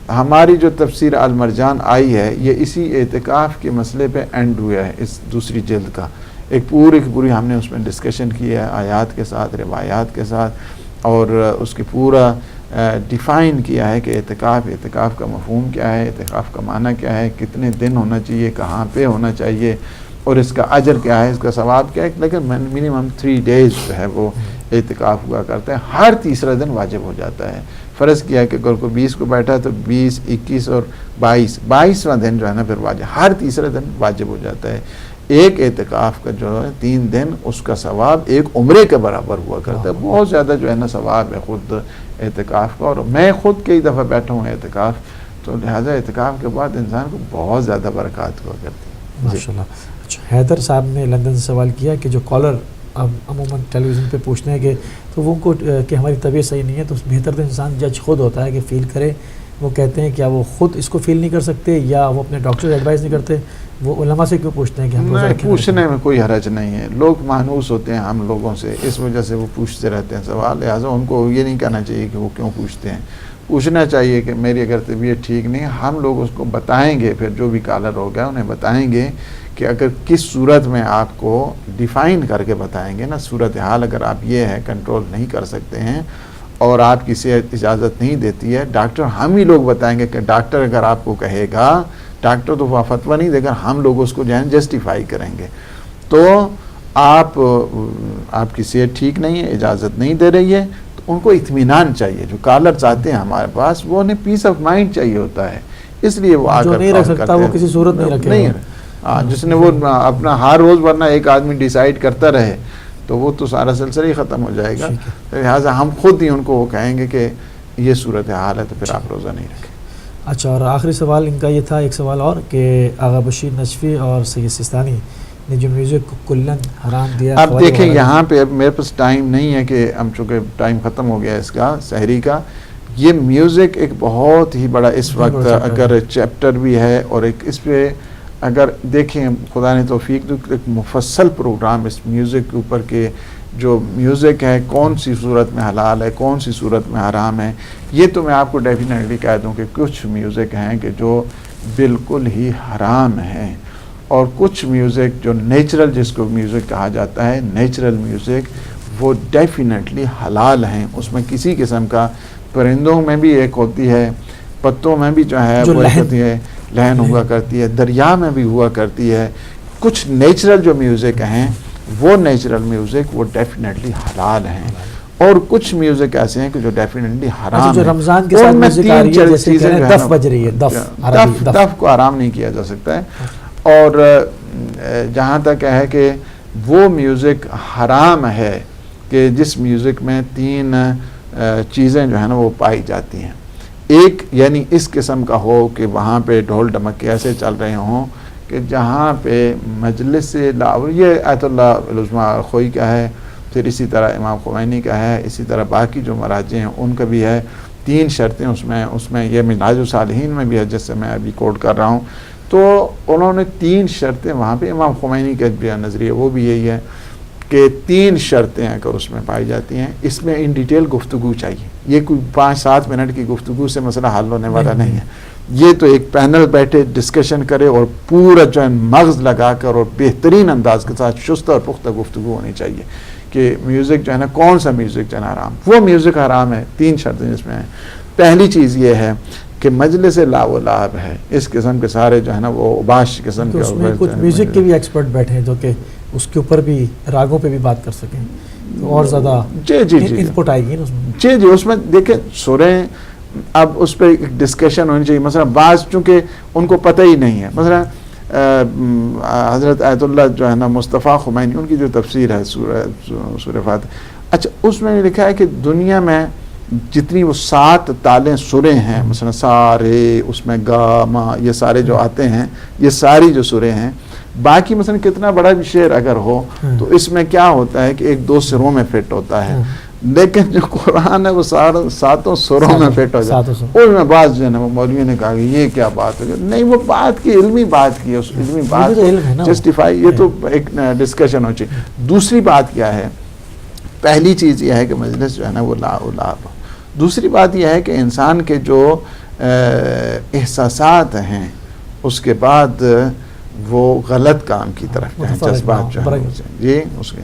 ہماری جو تفسیر المرجان آئی ہے یہ اسی اعتکاف کے مسئلے پہ اینڈ ہوا ہے، اس دوسری جلد کا. ایک پوری ہم نے اس میں ڈسکشن کی ہے آیات کے ساتھ، روایات کے ساتھ، اور اس کی پورا ڈیفائن کیا ہے کہ اعتکاف کا مفہوم کیا ہے، اعتکاف کا معنی کیا ہے، کتنے دن ہونا چاہیے، کہاں پہ ہونا چاہیے، اور اس کا اجر کیا ہے، اس کا ثواب کیا ہے. لیکن منیمم 3 days جو ہے وہ اعتکاف ہوا کرتا ہے. ہر تیسرا دن واجب ہو جاتا ہے. فرض کیا کہ اگر کوئی 20 کو بیٹھا ہے تو 20، 21 اور 22واں دن جو ہے نا پھر واجب، ہر تیسرا دن واجب ہو جاتا ہے. ایک اعتکاف کا جو ہے 3 دن اس کا ثواب ایک عمرے کے برابر ہوا کرتا ہے. بہت زیادہ جو ہے نا ثواب ہے خود اعتکاف کا، اور میں خود کئی دفعہ بیٹھا ہوں اعتکاف، تو لہٰذا اعتکاف کے بعد انسان کو بہت زیادہ برکات ہوا کرتی ہے. ماشاءاللہ. اچھا، حیدر صاحب نے لندن سے سوال کیا کہ جو کالر عموماً ٹیلی ویژن پہ پوچھنے ہیں تو وہ ان کو کہ ہماری طبیعت صحیح نہیں ہے، تو بہتر تو انسان جج خود ہوتا ہے کہ فیل کرے. وہ کہتے ہیں کیا وہ خود اس کو فیل نہیں کر سکتے یا وہ اپنے ڈاکٹر ایڈوائز نہیں کرتے؟ وہ علماء سے کیوں پوچھتے ہیں کہ ہم روزہ رکھیں؟ پوچھنے میں کوئی حرج نہیں ہے. لوگ مانوس ہوتے ہیں ہم لوگوں سے، اس وجہ سے وہ پوچھتے رہتے ہیں سوال. لہٰذا ان کو یہ نہیں کہنا چاہیے کہ وہ کیوں پوچھتے ہیں. پوچھنا چاہیے کہ میری اگر طبیعت ٹھیک نہیں ہے، ہم لوگ اس کو بتائیں گے، پھر جو بھی کالر ہو گیا انہیں بتائیں گے کہ اگر کس صورت میں آپ کو ڈیفائن کر کے بتائیں گے نا صورتحال. اگر آپ یہ ہے کنٹرول نہیں کر سکتے ہیں اور آپ کی صحت اجازت نہیں دیتی ہے، ڈاکٹر ہم ہی لوگ بتائیں گے کہ ڈاکٹر اگر آپ کو کہے گا، ڈاکٹر تو وہ فتویٰ نہیں دے گا، ہم لوگ اس کو جو ہے جسٹیفائی کریں گے. تو آپ کی صحت ٹھیک نہیں ہے، اجازت نہیں دے رہی ہے، تو ان کو اطمینان چاہیے. جو کالر چاہتے ہیں ہمارے پاس، وہ انہیں پیس آف مائنڈ چاہیے ہوتا ہے. اس لیے وہ آ کر نہیں رکھ سکتا وہ کسی صورت نہیں رکھے. جس نے وہ اپنا ہر روز ورنہ ایک آدمی ڈیسائیڈ کرتا رہے تو وہ تو سارا سلسلہ ہی ختم ہو جائے گا. لہٰذا ہم خود ہی ان کو کہیں گے کہ یہ صورتحال ہے تو پھر آپ روزہ نہیں رکھیں. اچھا، اور آخری سوال ان کا یہ تھا، ایک سوال اور کہ آغا بشیر نجفی اور سید سستانی نے جو میوزک کو کلن حرام دیا. اب دیکھیں یہاں پہ اب میرے پاس ٹائم نہیں ہے کہ ہم چونکہ ٹائم ختم ہو گیا اس کا سحری کا. یہ میوزک ایک بہت ہی بڑا اس وقت اگر چیپٹر بھی ہے، اور ایک اس پہ اگر دیکھیں خدا نے توفیق دو ایک مفصل پروگرام اس میوزک کے اوپر کہ جو میوزک ہے کون سی صورت میں حلال ہے، کون سی صورت میں حرام ہے. یہ تو میں آپ کو ڈیفینیٹلی کہہ دوں کہ کچھ میوزک ہیں کہ جو بالکل ہی حرام ہیں، اور کچھ میوزک جو نیچرل، جس کو میوزک کہا جاتا ہے نیچرل میوزک، وہ ڈیفینیٹلی حلال ہیں. اس میں کسی قسم کا، پرندوں میں بھی ایک ہوتی ہے، پتوں میں بھی جو ہے وہ ہوتی ہے، لہن ہوا کرتی ہے، دریا میں بھی ہوا کرتی ہے. کچھ نیچرل جو میوزک ہیں وہ نیچرل میوزک وہ ڈیفینیٹلی حلال ہیں، اور کچھ میوزک ایسے ہیں کہ جو ڈیفینیٹلی حرام ہیں. جو رمضان کے ساتھ میوزک آ رہی ہے جیسے دف بج رہی ہے، دف کو حرام نہیں کیا جا سکتا ہے. اور جہاں تک ہے کہ وہ میوزک حرام ہے کہ جس میوزک میں 3 چیزیں جو ہے نا وہ پائی جاتی ہیں. ایک یعنی اس قسم کا ہو کہ وہاں پہ ڈھول ڈمکے ایسے چل رہے ہوں کہ جہاں پہ مجلس یہ آیت اللہ العظمیٰ خوئی کا ہے، پھر اسی طرح امام خمینی کا ہے، اسی طرح باقی جو مراجع ہیں ان کا بھی ہے. 3 شرطیں اس میں یہ منہاج الصالحین میں بھی ہے جس سے میں ابھی کوٹ کر رہا ہوں. تو انہوں نے 3 شرطیں وہاں پہ، امام خمینی کا بھی نظریہ وہ بھی یہی ہے کہ 3 شرطیں اگر اس میں پائی جاتی ہیں، اس میں ان ڈیٹیل گفتگو چاہیے. یہ کوئی 5-7 منٹ کی گفتگو سے مسئلہ حل ہونے والا نہیں ہے. یہ تو ایک پینل بیٹھے ڈسکشن کرے اور پورا جو ہے مغز لگا کر اور بہترین انداز کے ساتھ شستہ اور پختہ گفتگو ہونی چاہیے کہ میوزک جو ہے نا کون سا میوزک جو ہے نا حرام. وہ میوزک حرام ہے 3 شرطیں اس میں ہیں. پہلی چیز یہ ہے کہ مجلس لا و لعب ہے, اس قسم کے سارے جو ہے نا وہ اباش قسم کے. اس میں کچھ میوزک کے بھی ایکسپرٹ بیٹھے ہیں جو کہ اس کے اوپر بھی راگوں پہ بھی بات کر سکیں تو اور زیادہ انپٹ آئے گی نا اس میں. جی اس میں دیکھیں سوریں اب اس پہ ایک ڈسکشن ہونی چاہیے. مثلا بعض چونکہ ان کو پتہ ہی نہیں ہے, مثلا حضرت آیت اللہ جو ہے نا مصطفیٰ خمینی ان کی جو تفسیر ہے سورہ فاتح, اچھا اس میں لکھا ہے کہ دنیا میں جتنی وہ 7 تالیں سوریں ہیں, مثلا سارے, اس میں گا ما, یہ سارے جو آتے ہیں, یہ ساری جو سوریں ہیں, باقی مثلا کتنا بڑا بھی شعر اگر ہو تو اس میں کیا ہوتا ہے کہ 1-2 سروں میں فٹ ہوتا ہے, لیکن جو قرآن ہے وہ 7 سروں میں فٹ ہو جاتا ہے. اور میں بعض جو ہے نا وہ مولوی نے کہا کہ یہ کیا بات ہے, نہیں وہ بات کی علمی بات کی, اس علمی بات جسٹیفائی, یہ تو ایک ڈسکشن ہو چاہیے. دوسری بات کیا ہے, پہلی چیز یہ ہے کہ مجلس جو ہے نا وہ لعب. دوسری بات یہ ہے کہ انسان کے جو احساسات ہیں اس کے بعد وہ غلط کام کی طرف جائیں, جذبات جو ہیں جی اس کے.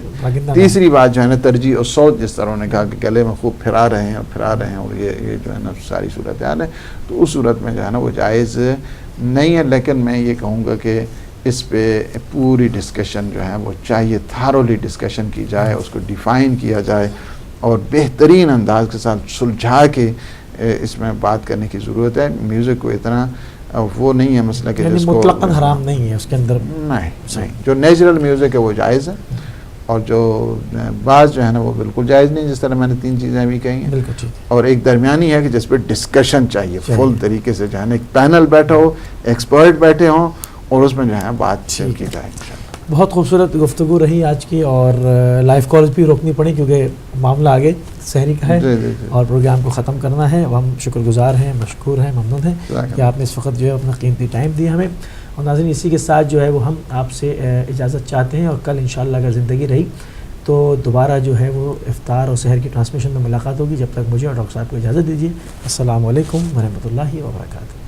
تیسری بات جو ہے نا ترجیح اور صوت, جس طرح نے کہا کہ گلے میں خوب پھرا رہے ہیں اور یہ جو ہے نا ساری صورتحال ہے, تو اس صورت میں جو ہے نا وہ جائز نہیں ہے. لیکن میں یہ کہوں گا کہ اس پہ پوری ڈسکشن جو ہے وہ چاہیے, تھارولی ڈسکشن کی جائے, اس کو ڈیفائن کیا جائے اور بہترین انداز کے ساتھ سلجھا کے اس میں بات کرنے کی ضرورت ہے. میوزک کو اتنا وہ نہیں ہے مسئلہ کہ یعنی مطلقاً حرام نہیں ہے اس کے اندر, نہیں, جو نیچرل میوزک ہے وہ جائز ہے, اور جو بعض جو ہے نا وہ بالکل جائز نہیں, جس طرح میں نے 3 چیزیں بھی کہی ہیں. اور ایک درمیانی ہے کہ جس پہ ڈسکشن چاہیے فل طریقے سے, جو ہے نا ایک پینل بیٹھا ہو, ایکسپرٹ بیٹھے ہوں, اور اس میں جو ہے بات کی جائے. بہت خوبصورت گفتگو رہی آج کی, اور لائف کالز بھی روکنی پڑی کیونکہ معاملہ آگے سحری کا ہے اور پروگرام کو ختم کرنا ہے. ہم شکر گزار ہیں, مشکور ہیں, ممنون ہیں کہ آپ نے اس وقت جو ہے اپنا قیمتی ٹائم دیا ہمیں. اور ناظرین اسی کے ساتھ جو ہے وہ ہم آپ سے اجازت چاہتے ہیں, اور کل انشاءاللہ اگر زندگی رہی تو دوبارہ جو ہے وہ افطار اور سحر کی ٹرانسمیشن میں ملاقات ہوگی. جب تک مجھے اور ڈاکٹر صاحب کو اجازت دیجیے. السلام علیکم ورحمۃ اللہ وبرکاتہ.